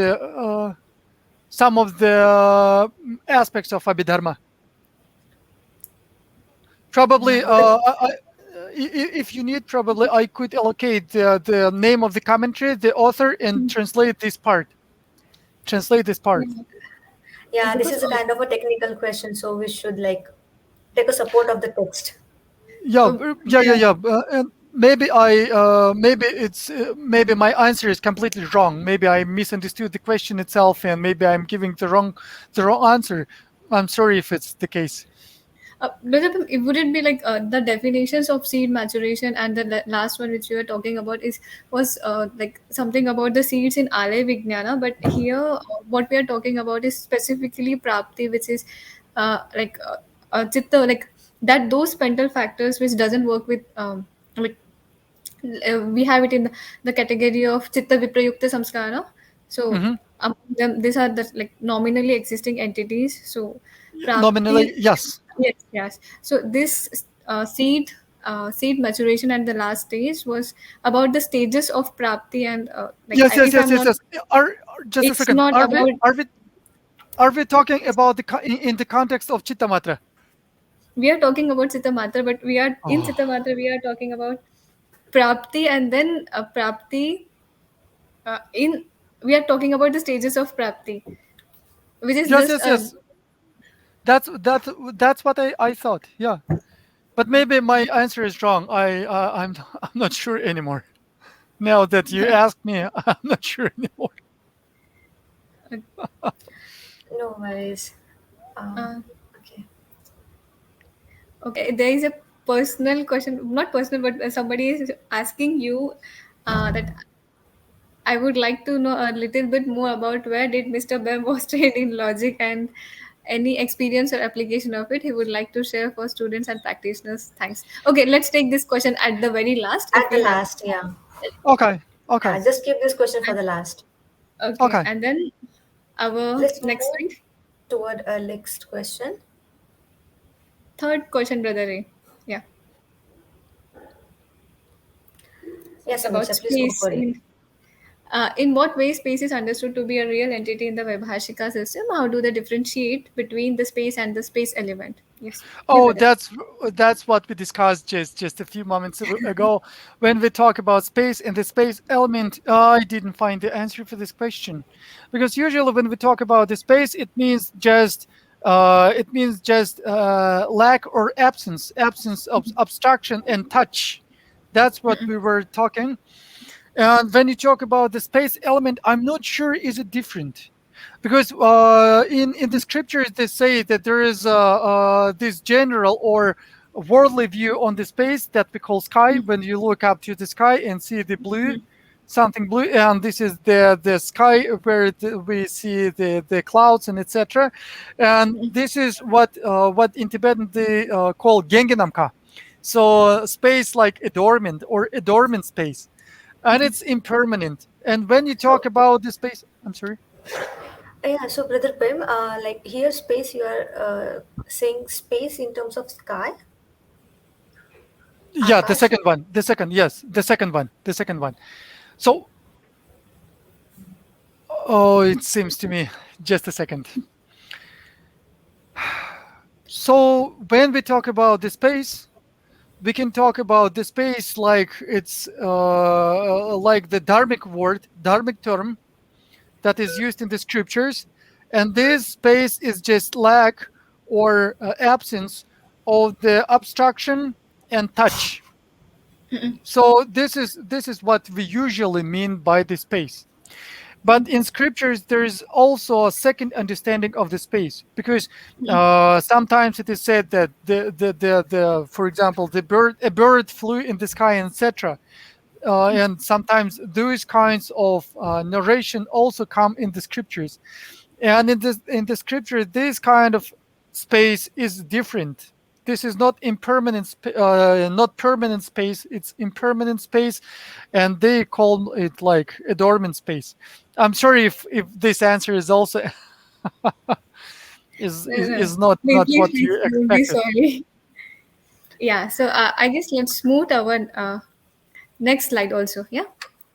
the aspects of Abhidharma. Probably, Yeah, but if you need, probably I could allocate the name of the commentary, the author, and translate this part. Translate this part. yeah, this Because is a kind of a technical question, so we should like take a support of the text. Yeah, yeah. And maybe my answer is completely wrong. Maybe I misunderstood the question itself, and maybe I'm giving the wrong answer. I'm sorry if it's the case. But it would it be like the definitions of seed maturation and the last one which you were talking about was like something about the seeds in Alay Vijnana, but here what we are talking about is specifically Prapti, which is like Chitta, like that those mental factors which doesn't work with like we have it in the category of Chitta Viprayukta Samskara. So Hmm. among them, these are the like nominally existing entities. So Nominally, Prapti. yes, Yes, yes. So this seed maturation at the last stage was about the stages of prapti and like yes, yes, if yes, I'm yes, not, yes. Just a it's second. not about. Are we talking about in the context of Chittamatra? We are talking about Chitta Matra, but we are in Oh, Chitta Matra. We are talking about prapti and then prapti. In we are talking about the stages of prapti, which is yes, this. yes, yes. That's what I thought. Yeah, but maybe my answer is wrong. I'm not sure anymore. Now that you ask me, I'm not sure anymore. No worries. Uh, Okay. okay, there is a personal question, not personal, but somebody is asking you that I would like to know a little bit more about where did Mr. Bem was trained in logic and any experience or application of it he would like to share for students and practitioners. Thanks. Okay, let's take this question at the very last if At the we have. last, yeah. Okay, okay, Just keep this question for the last. Okay, okay. and then our Let's next move thing, toward a next question. third question, Brother Ray. Yeah, Yeah, it's about Samiksha, please go space. for it. In what way space is understood to be a real entity in the Vaibhashika system? How do they differentiate between the space and the space element? Yes, yes, Oh, brother. that's what we discussed just a few moments ago when we talk about space and the space element. I didn't find the answer for this question because usually when we talk about the space, it means just lack or absence of abstraction and touch. That's what we were talking. And when you talk about the space element, I'm not sure is it different because in the scriptures they say that there is this general or worldly view on the space that we call sky. When you look up to the sky and see the blue, something blue, and this is the sky where we see the clouds and etc. And this is what in Tibetan they call Genginamka. So space like adornment or adornment space, and it's impermanent. And when you talk So, about the space, I'm sorry. yeah, so Brother Bim, like here, space, you are saying space in terms of sky, Yeah, the Akash. second one. The second, yes, the second one. The second one. So, oh, it seems to me, just a second. So, when we talk about the space, we can talk about the space like it's like the dharmic word, dharmic term that is used in the scriptures, and this space is just lack or absence of the abstraction and touch. So this is what we usually mean by the space. But in scriptures, there is also a second understanding of the space because sometimes it is said that for example, a bird flew in the sky, etc. and sometimes those kinds of narration also come in the scriptures. And in the scripture, this kind of space is different. This is not not permanent space. It's impermanent space, and they call it like a dormant space. I'm sorry if this answer is also No, no. is not what Please you don't be expected. sorry. Yeah, so I guess let's move to our next slide also. Yeah,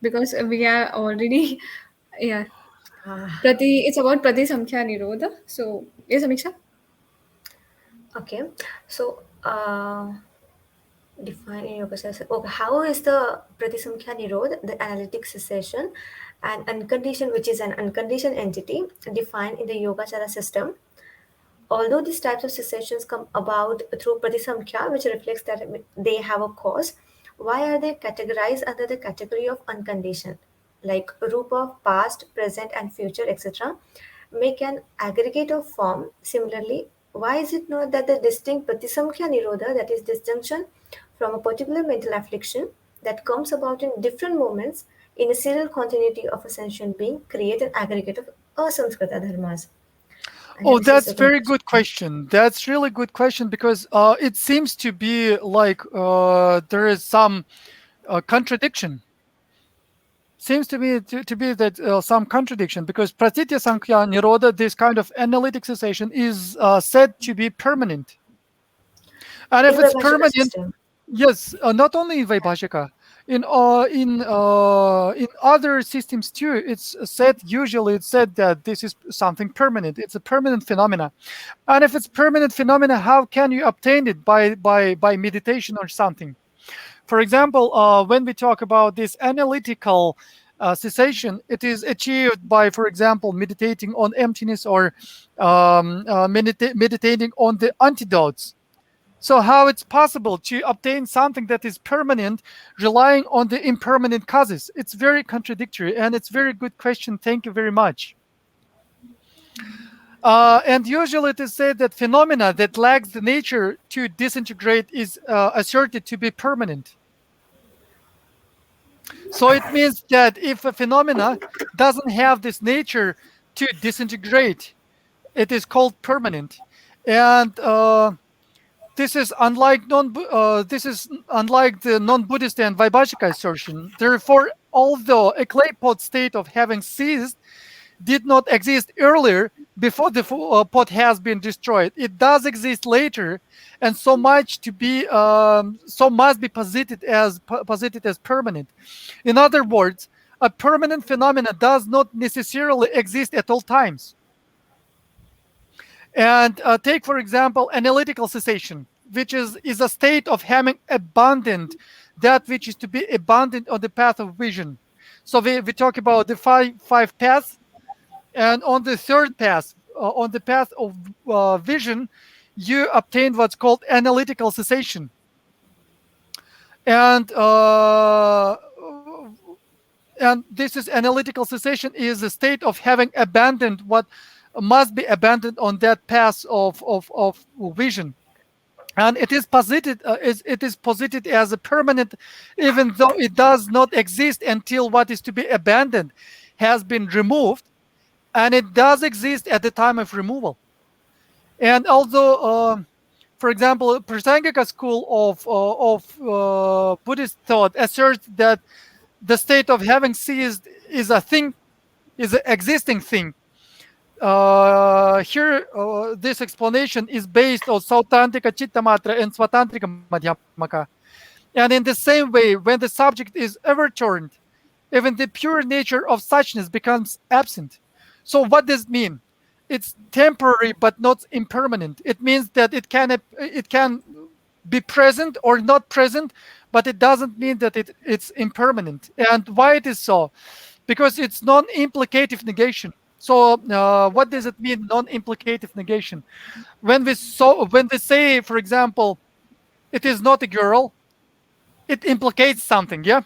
because we are already, yeah. It's about Prati Samkhya Nirodha. So, yes, Samiksha? Okay, so define in yoga session. Okay, how is the Pratisamkhya Nirod, the analytic cessation, and unconditioned, which is an unconditioned entity, defined in the Yogacara system? Although these types of cessations come about through Pratisamkhya, which reflects that they have a cause, why are they categorized under the category of unconditioned? Like Rupa, past, present, and future, etc., make an aggregate of form. Similarly, why is it not that the distinct Pratisamkhya Nirodha, that is disjunction from a particular mental affliction that comes about in different moments in a serial continuity of a sentient being, create an aggregate of asamskrita dharmas? And Oh, this is that's second very question. good question. That's really good question because it seems to be like there is some contradiction. Seems to be that some contradiction because pratitya sankhya nirodha, this kind of analytic cessation, is said to be permanent. And if In it's Vaibhashika permanent, system. yes, not only in Vaibhashika, in other systems too, it's said, usually it's said that this is something permanent. It's a permanent phenomena. And if it's permanent phenomena, how can you obtain it by meditation or something? For example, when we talk about this analytical cessation, it is achieved by, for example, meditating on emptiness or meditating on the antidotes. So how it's possible to obtain something that is permanent relying on the impermanent causes? It's very contradictory, and it's very good question. Thank you very much. And usually it is said that phenomena that lacks the nature to disintegrate is asserted to be permanent. So it means that if a phenomena doesn't have this nature to disintegrate, it is called permanent. And this is unlike the non-Buddhist and Vaibhashika assertion. Therefore, although a clay pot state of having ceased did not exist earlier before the pot has been destroyed, it does exist later, and so must be posited as permanent. In other words, a permanent phenomena does not necessarily exist at all times. And take, for example, analytical cessation, which is a state of having abandoned that which is to be abandoned on the path of vision. So we talk about the five paths, and on the third path, on the path of vision, you obtain what's called analytical cessation. And this is analytical cessation is a state of having abandoned what must be abandoned on that path of vision. And it is posited as a permanent, even though it does not exist until what is to be abandoned has been removed, and it does exist at the time of removal. And although, for example, Prasangika school of Buddhist thought asserts that the state of having ceased is a thing, is an existing thing. Here, this explanation is based on Sautantrika Chittamatra and Swatantrika Madhyamaka. And in the same way, when the subject is overturned, even the pure nature of suchness becomes absent. So what does it mean? It's temporary but not impermanent. It means that it can be present or not present, but it doesn't mean that it's impermanent. And why it is so? Because it's non-implicative negation. So what does it mean, non-implicative negation? When we say, for example, it is not a girl, it implicates something, yeah?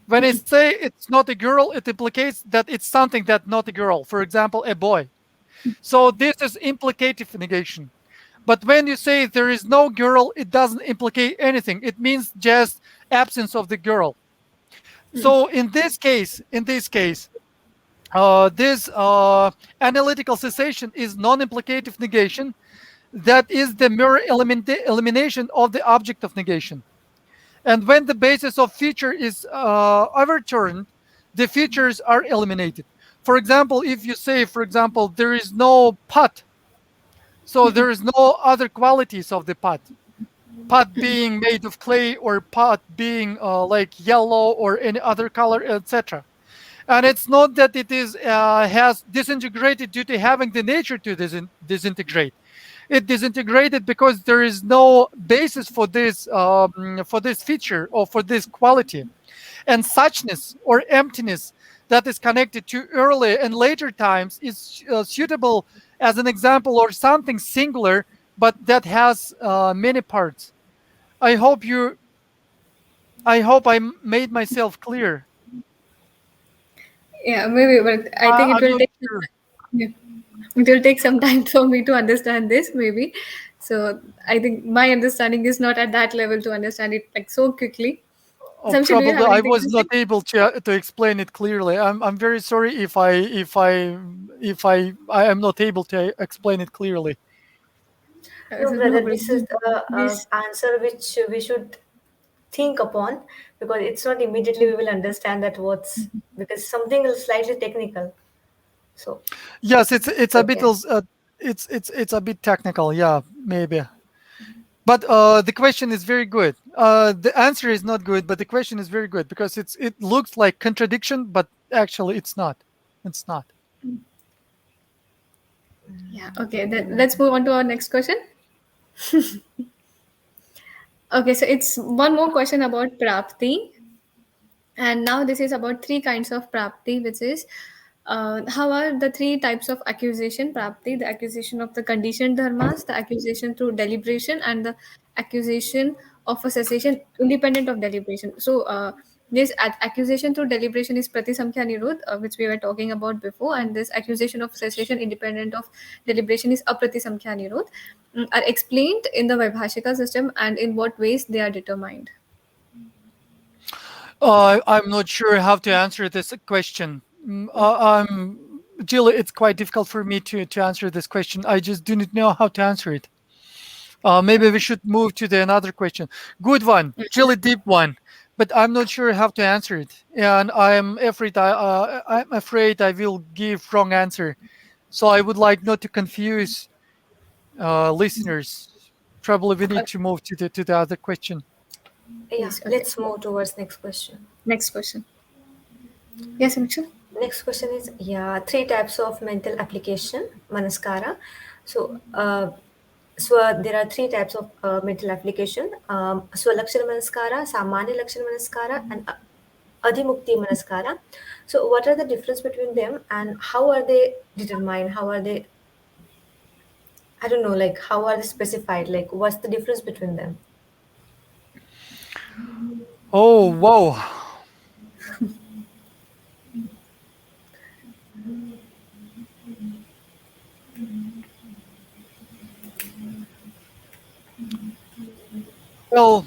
When I say it's not a girl, it implicates that it's something that's not a girl. For example, a boy. So this is implicative negation. But when you say there is no girl, it doesn't implicate anything. It means just absence of the girl. So in this case, this analytical cessation is non-implicative negation. That is the mere elimination of the object of negation. And when the basis of feature is overturned, the features are eliminated. For example, if you say, for example, there is no pot, so there is no other qualities of the pot. Pot being made of clay, or pot being like yellow or any other color, etc. And it's not that it is has disintegrated due to having the nature to disintegrate. It disintegrated because there is no basis for this feature or for this quality. And suchness or emptiness that is connected to early and later times is suitable as an example or something singular, but that has many parts. I hope I made myself clear. Yeah, maybe, but I think it I'm will not take sure. yeah, it will take some time for me to understand this, maybe. So I think my understanding is not at that level to understand it like so quickly. Samshi, do you Probably have I anything was to not say? able to explain it clearly. I'm very sorry if I am not able to explain it clearly. No, So no brother, this is problem. the Please. answer which we should think upon, because it's not immediately we will understand that what's, because something is slightly technical. So Yes, it's a bit okay. it's a bit technical. Yeah, maybe. But the question is very good. The answer is not good, but the question is very good because it looks like contradiction, but actually it's not. It's not. Yeah, okay, then let's move on to our next question. Okay, so it's one more question about prapti. And now this is about three kinds of prapti, which is how are the three types of accusation prapti: the accusation of the conditioned dharmas, the accusation through deliberation, and the accusation of a cessation independent of deliberation. So this accusation through deliberation is pratisamkhya nirudh, which we were talking about before, and this accusation of cessation independent of deliberation is apratisamkhya nirudh, are explained in the Vaibhashika system and in what ways they are determined. I'm not sure how to answer this question. Jill, it's quite difficult for me to answer this question. I just do not know how to answer it. Maybe we should move to the another question. Good one, really deep one, but I'm not sure how to answer it, and I'm afraid I will give wrong answer. So I would like not to confuse listeners. Probably we need to move to the other question. Yeah, Yes, okay. let's move towards next question. Next question. Yes, Samiksha? Next question is, yeah, three types of mental application, manaskara. So, there are three types of mental application: Swalakshana manaskara, Samanya lakshana manaskara, and Adhimukti manaskara. So, what are the difference between them, and how are they determined? How are they? I don't know, like how are they specified? Like, what's the difference between them? Oh, wow. Well,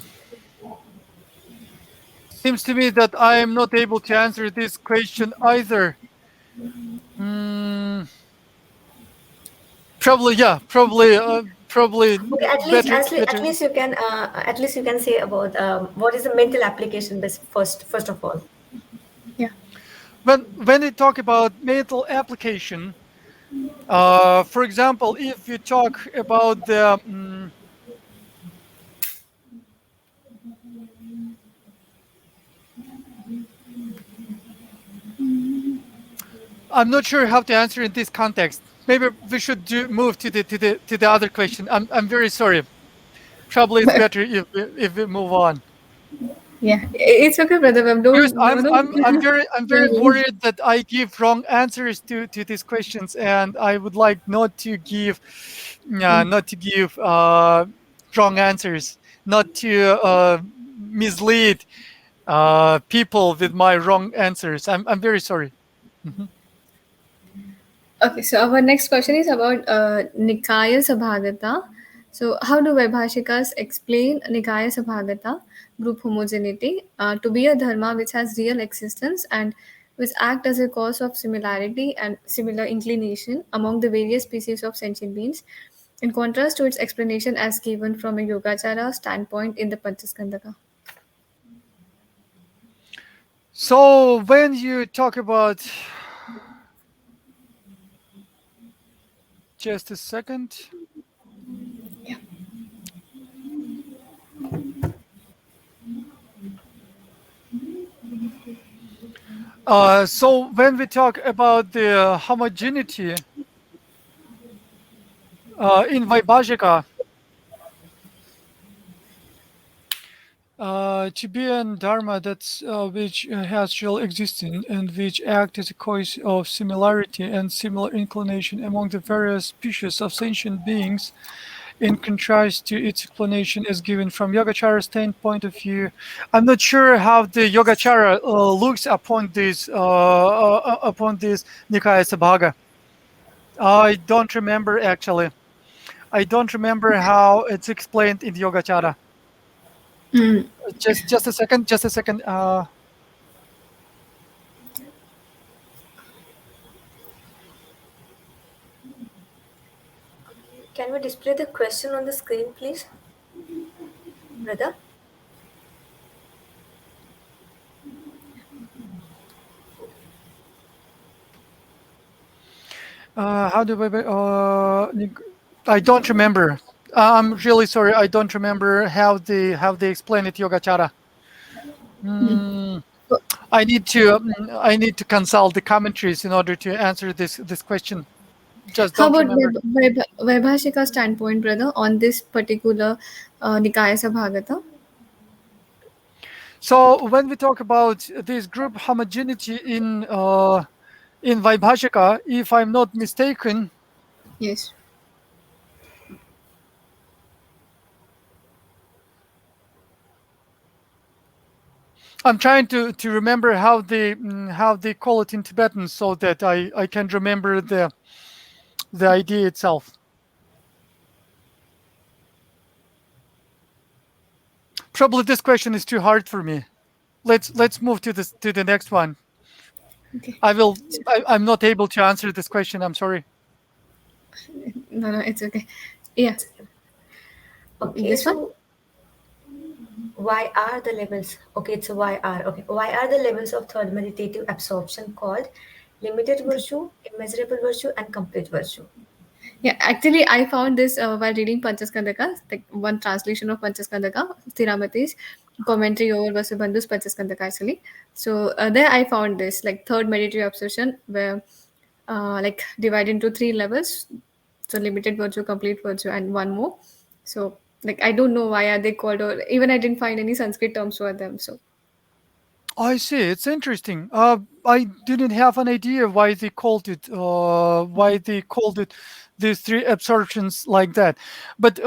seems to me that I am not able to answer this question either. Hmm. Probably, yeah. Probably Okay, better. at least you can say about what is the mental application first of all. Yeah. When we talk about mental application, for example, if you talk about the I'm not sure how to answer in this context. Maybe we should move to the other question. I'm very sorry. Probably it's better if we move on. Yeah, it's okay, brother. Ma'am. Because Don't no, no. I'm very worried that I give wrong answers to these questions, and I would like not to give wrong answers, not to mislead people with my wrong answers. I'm very sorry. Mhm. Okay, so our next question is about Nikaya Sabhagata. So, how do Vaibhashikas explain Nikaya Sabhagata, group homogeneity, to be a dharma which has real existence and which act as a cause of similarity and similar inclination among the various species of sentient beings, in contrast to its explanation as given from a Yogacara standpoint in the Panchaskandaka? So when you talk about, just a second. So when we talk about the homogeneity in Vaibhashika, to be an dharma that's which has real existence and which act as a cause of similarity and similar inclination among the various species of sentient beings, in contrast to its explanation as given from Yogacara standpoint of view. I'm not sure how the Yogacara looks upon this Nikaya Sabhaga. I don't remember actually. I don't remember how it's explained in the Yogacara. Just a second. Just a second. Can we display the question on the screen, please, brother? How do I don't remember. I'm really sorry. I don't remember how they explain it Yogacara. I need to consult the commentaries in order to answer this question. Just How don't about remember. Vaibhashika standpoint, brother, on this particular Nikaya Sabhagata? So when we talk about this group homogeneity in Vaibhashika, if I'm not mistaken, Yes. I'm trying to remember how they call it in Tibetan so that I can remember the idea itself. Probably this question is too hard for me. Let's move to the next one. Okay. I'm not able to answer this question. I'm sorry. No, it's okay. Yeah. Okay, This one? so why are the levels? Okay, it's a YR. Okay, why are the levels of third meditative absorption called limited virtue, immeasurable virtue, and complete virtue? Yeah, actually, I found this while reading Panchaskandaka, like one translation of Panchaskandaka, Thiramati's commentary over Vasubandhu's Panchaskandaka, actually. So there I found this, like third meditative obsession, where like divided into three levels. So limited virtue, complete virtue, and one more. So like I don't know why are they called, or even I didn't find any Sanskrit terms for them. So I see. It's interesting. I didn't have an idea why they called it. These three absorptions like that. But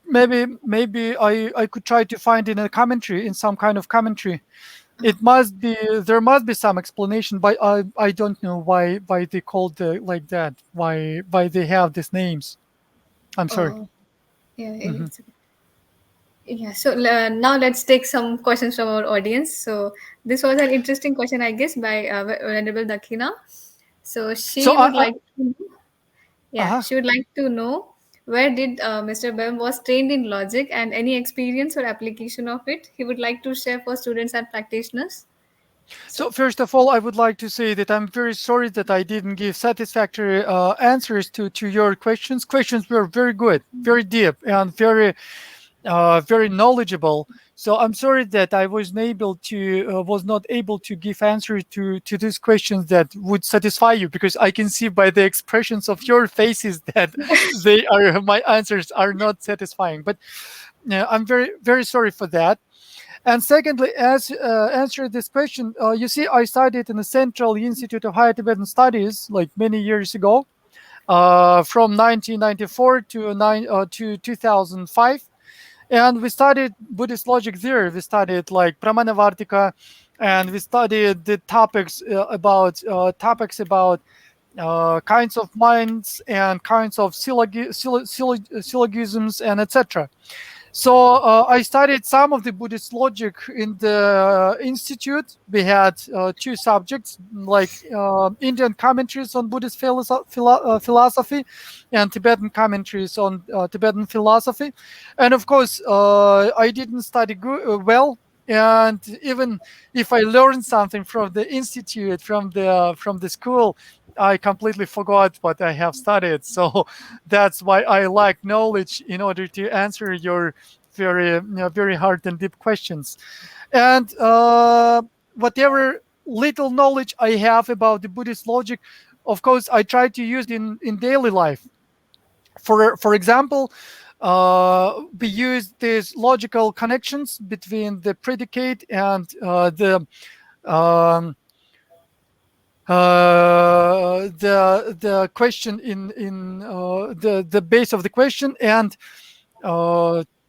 maybe I could try to find in a commentary, in some kind of commentary. There must be some explanation, but I don't know why they called like that. Why they have these names. I'm sorry. yeah, Mhm. it's okay. Yeah, so now let's take some questions from our audience. So this was an interesting question, I guess, by Venerable Dakina. So So she would like to, yeah, uh-huh. she would like to know where did Mr. Bem was trained in logic and any experience or application of it he would like to share for students and practitioners. So So first of all, I would like to say that I'm very sorry that I didn't give satisfactory answers to your questions. Questions were very good, very deep, and very knowledgeable. So I'm sorry that I was not able to give answer to these questions that would satisfy you, because I can see by the expressions of your faces that my answers are not satisfying. But I'm very very sorry for that. And secondly, as answer this question, you see, I studied in the Central Institute of Higher Tibetan Studies like many years ago, from 1994 to 2005, and we studied Buddhist logic there. We studied like Pramanavartika, and we studied the topics about kinds of minds and kinds of syllogisms and etc. So I studied some of the Buddhist logic in the institute. We had two subjects, like Indian commentaries on Buddhist philosophy and Tibetan commentaries on Tibetan philosophy. And of course, I didn't study well. And even if I learned something from the institute, from the school, I completely forgot what I have studied. So that's why I like knowledge in order to answer your very hard and deep questions. And whatever little knowledge I have about the Buddhist logic, of course, I try to use in daily life. For example, we use these logical connections between the predicate and um, the question in the base of the question, and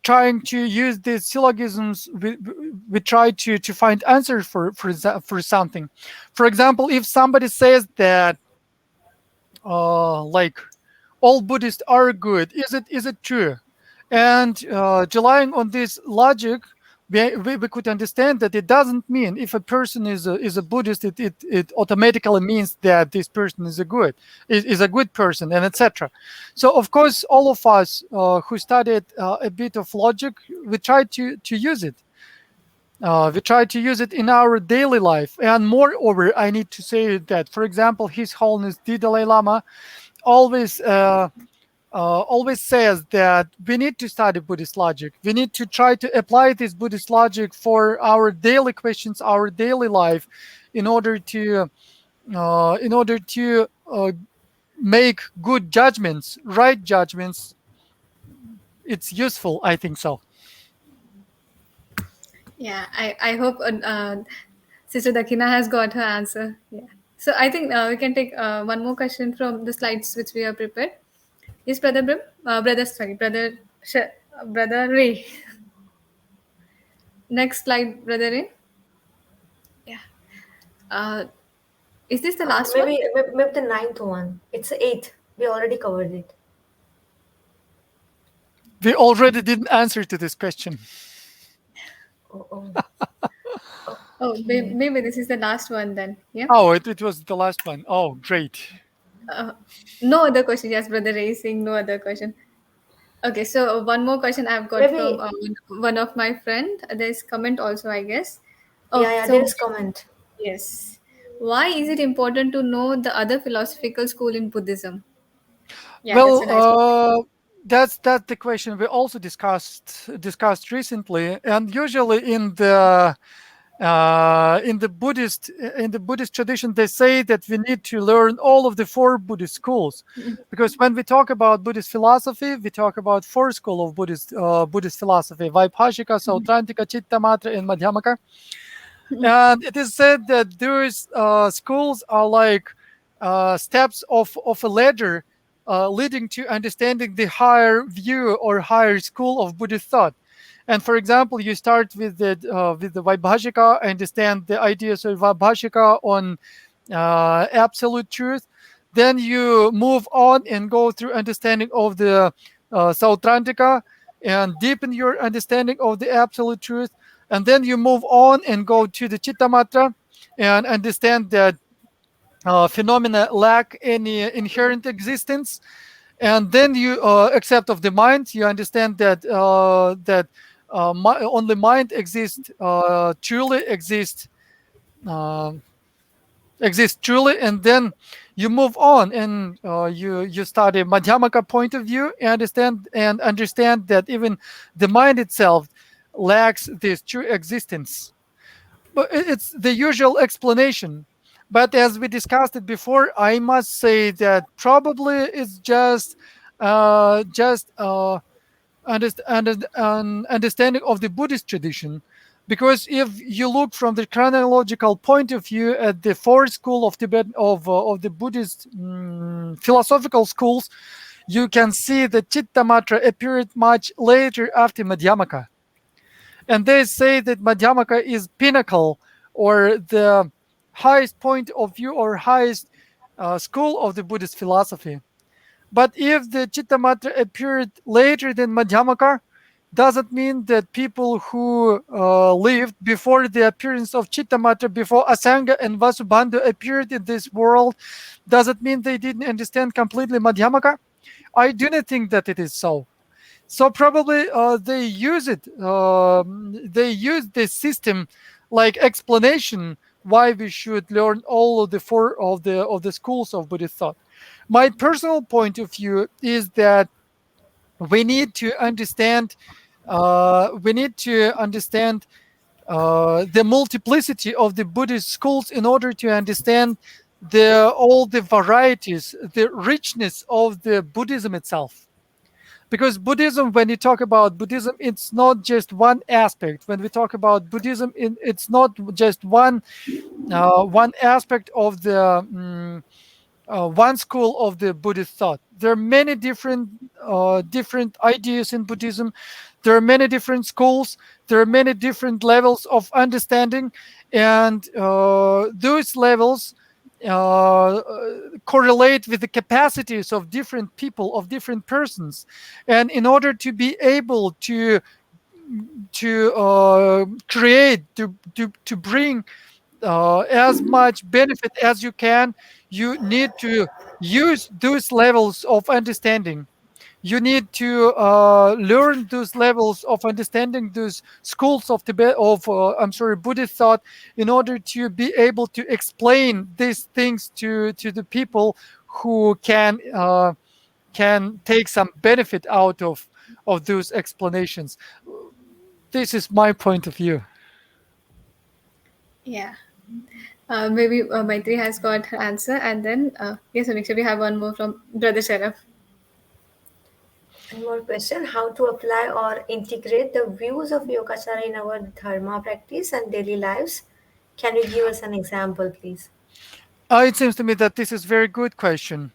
trying to use these syllogisms, we try to find answers for something. For example, if somebody says that like all Buddhists are good, is it true? And relying on this logic, we could understand that it doesn't mean if a person is a Buddhist, it automatically means that this person is a good person, and etc. So of course, all of us who studied a bit of logic, we try to use it. We try to use it in our daily life. And moreover, I need to say that, for example, His Holiness the Dalai Lama always always says that we need to study Buddhist logic. We need to try to apply this Buddhist logic for our daily questions, our daily life, in order to make good judgments, right judgments. It's useful, I think so. Yeah, I hope Sister Dakina has got her answer. Yeah. So I think we can take one more question from the slides which we have prepared. Yes, Brother Brim? Brother Ray. Next slide, Brother Ray. Yeah. Uh, is this the last one? Maybe the ninth one. It's the eighth. We already covered it. We already didn't answer to this question. Oh. Oh, maybe this is the last one then. Yeah. Oh, it was the last one. Oh, great. No other question. Yes, Brother Ray is saying no other question. Okay, so one more question I've got Maybe- from one of my friend. There's comment also, I guess. Yeah, so there's comment. yes. Why is it important to know the other philosophical school in Buddhism? Yeah, that's a nice question. That's the question we also discussed recently, and usually in the Buddhist tradition, they say that we need to learn all of the four Buddhist schools, because when we talk about Buddhist philosophy, we talk about four schools of Buddhist philosophy: Vaibhashika, Sautrantika, Chittamatra, and Madhyamaka. And it is said that those schools are like steps of a ladder leading to understanding the higher view or higher school of Buddhist thought. And for example, you start with the Vaibhashika, understand the ideas of Vaibhashika on absolute truth. Then you move on and go through understanding of the Sautrantika and deepen your understanding of the absolute truth. And then you move on and go to the Chittamatra and understand that phenomena lack any inherent existence. And then you accept of the mind. You understand that only mind exists truly, truly, and then you move on and you study Madhyamaka point of view and understand that even the mind itself lacks this true existence. But it's the usual explanation. But as we discussed it before, I must say that probably it's just an understanding of the Buddhist tradition. Because if you look from the chronological point of view at the fourth school of Tibet of the Buddhist philosophical schools, you can see that Chittamatra appeared much later after Madhyamaka. And they say that Madhyamaka is pinnacle, or the highest point of view, or highest school of the Buddhist philosophy. But if the Chittamatra appeared later than Madhyamaka, doesn't mean that people who lived before the appearance of Chittamatra, before Asanga and Vasubandhu appeared in this world, doesn't mean they didn't understand completely Madhyamaka. I do not think that it is so. So probably they use it. They use this system like explanation why we should learn all of the four of the schools of Buddhist thought. My personal point of view is that we need to understand. We need to understand the multiplicity of the Buddhist schools in order to understand all the varieties, the richness of the Buddhism itself. Because Buddhism, when you talk about Buddhism, it's not just one aspect. When we talk about Buddhism, it's not just one aspect of the one school of the Buddhist thought. There are many different ideas in Buddhism. There are many different schools. There are many different levels of understanding, and those levels correlate with the capacities of different people, of different persons. And in order to be able to create, to bring as much benefit as you can, you need to use those levels of understanding. You need to learn those levels of understanding, those schools of Buddhist thought, in order to be able to explain these things to the people who can take some benefit out of those explanations. This is my point of view. Yeah. Maybe Maitri has got her answer, and then yes, Samiksha, we have one more from Brother Sharaf. One more question: how to apply or integrate the views of Yogacara in our dharma practice and daily lives? Can you give us an example, please? It seems to me that this is a very good question.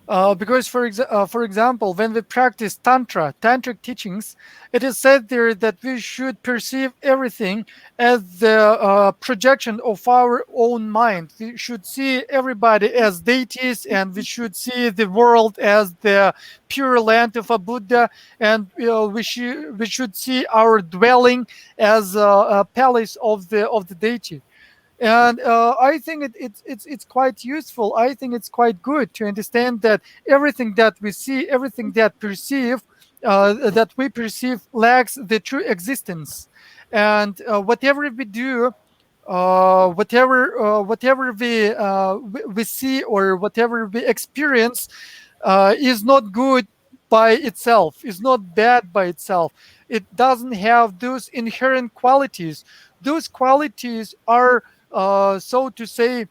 Because, for example, when we practice tantric teachings, it is said there that we should perceive everything as the projection of our own mind. We should see everybody as deities, and we should see the world as the pure land of a Buddha, and we should see our dwelling as a palace of the deity. And I think it's quite useful. I think it's quite good to understand that everything that we see, everything that we perceive, lacks the true existence. And whatever we do, whatever we see, or whatever we experience, is not good by itself, is not bad by itself. It doesn't have those inherent qualities. Those qualities are, so to say,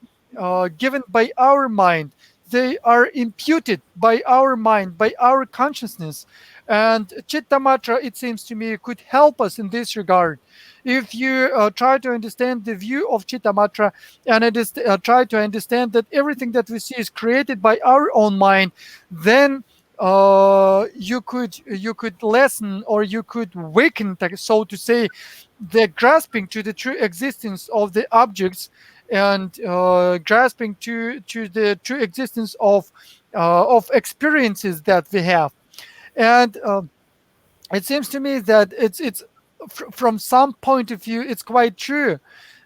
given by our mind. They are imputed by our mind, by our consciousness. And Chittamatra, it seems to me, could help us in this regard. If you try to understand the view of Chittamatra, and try to understand that everything that we see is created by our own mind, then you could lessen, or you could weaken, so to say, the grasping to the true existence of the objects, and grasping to the true existence of experiences that we have. And it seems to me that from some point of view, it's quite true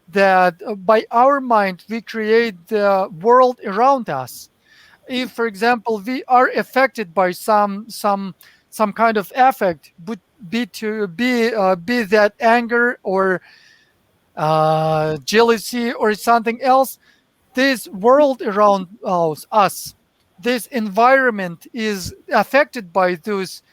that by our mind we create the world around us. If, for example, we are affected by some kind of affect, would be that anger, or jealousy, or something else, this world around us, this environment is affected by those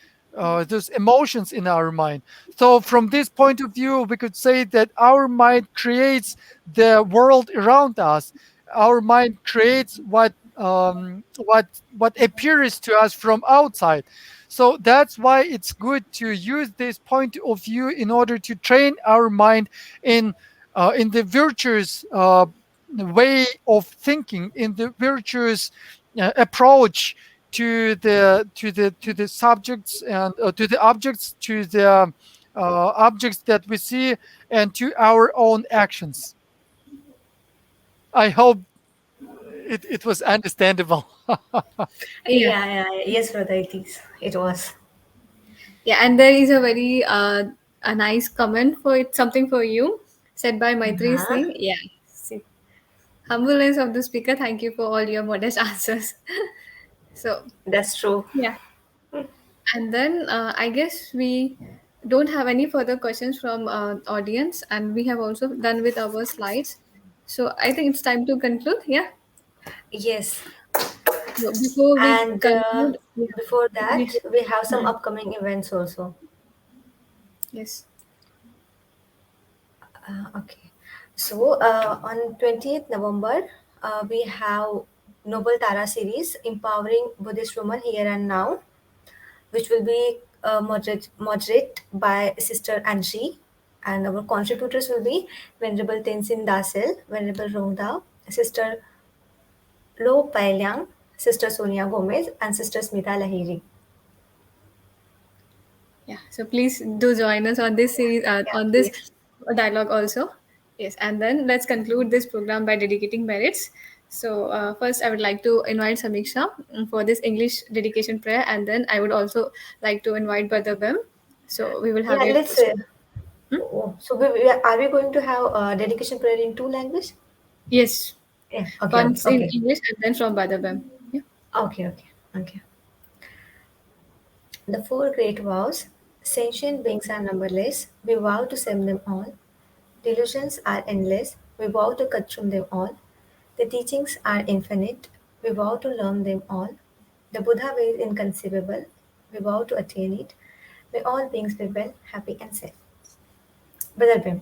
emotions in our mind. So from this point of view, we could say that our mind creates the world around us. Our mind creates what appears to us from outside. So that's why it's good to use this point of view in order to train our mind in the virtuous way of thinking, in the virtuous approach to the subjects, and to the objects, to the objects that we see, and to our own actions. I hope it was understandable. Yeah. Yes, brother, it is. It was. Yeah, and there is a very a nice comment for it, something for you, said by Maitri Uh-huh. Singh. Yeah. See, humbleness of the speaker. Thank you for all your modest answers. So That's true. yeah, and then I guess we don't have any further questions from audience, and we have also done with our slides. So I think it's time to conclude. Yeah. Yes. So before we And conclude, yeah, before that, we, we have some Mhm. upcoming events also. Yes. Okay. So on 20th November, we have Noble Tara series, Empowering Buddhist Women Here and Now, which will be moderate by Sister Anji. And our contributors will be Venerable Tenzin Dasel, Venerable Rongda, Sister Lo Pailyang, Sister Sonia Gomez, and Sister Smita Lahiri. Yeah, so please do join us on this series, Yeah, on this please. dialogue also. Yes, and then let's conclude this program by dedicating merits. So first, I would like to invite Samiksha for this English dedication prayer, and then I would also like to invite Brother Bem. So we will have Yeah, it. let's say. Oh, so are we going to have dedication prayer in two languages? Yes, Yeah. Okay. Okay. once in Okay. English and then from Brother Bem. Yeah. Okay. Okay. Okay. The four great vows. Sentient beings are numberless. We vow to stem them all. Delusions are endless. We vow to cut through them all. The teachings are infinite. We vow to learn them all. The Buddha way is inconceivable. We vow to attain it. May all beings be well, happy, and safe. Brother Bim.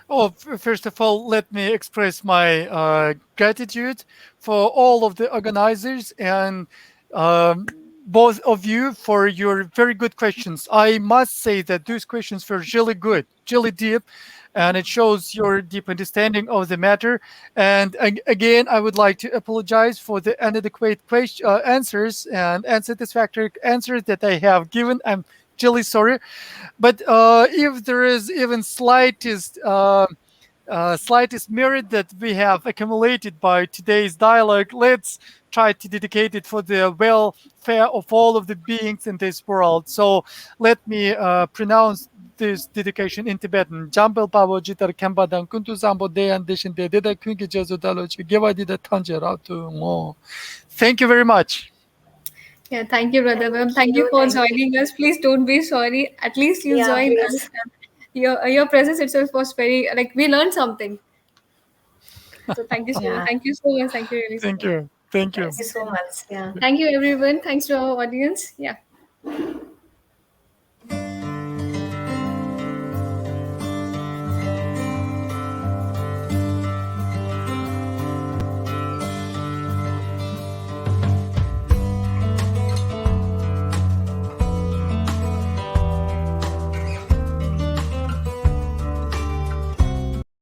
Oh, first of all, let me express my gratitude for all of the organizers and um, both of you for your very good questions. I must say that those questions were really good, really deep, and it shows your deep understanding of the matter. And again, I would like to apologize for the inadequate answers and unsatisfactory answers that I have given. I'm really sorry, but if there is even slightest merit that we have accumulated by today's dialogue, let's try to dedicate it for the welfare of all of the beings in this world. So let me pronounce this dedication in Tibetan. Jambel Pabo Jitar Kembadan Kuntu Zambo Deyan Deshin De Deda Kungi Jesu Dalochi Gewadi De Tanje Ratu Ngo. Thank you very much. Yeah, thank you, Brother Bem. Thank Thank you you. for Thank you. joining us. Please don't be sorry. At least you Yeah, joined us. please. Your presence itself was very like we learned something. So thank you so much. Yeah. Thank you so much. Thank you really so Thank much. you. Thank you. Thank you so much. Yeah. Thank you everyone. Thanks to our audience. Yeah.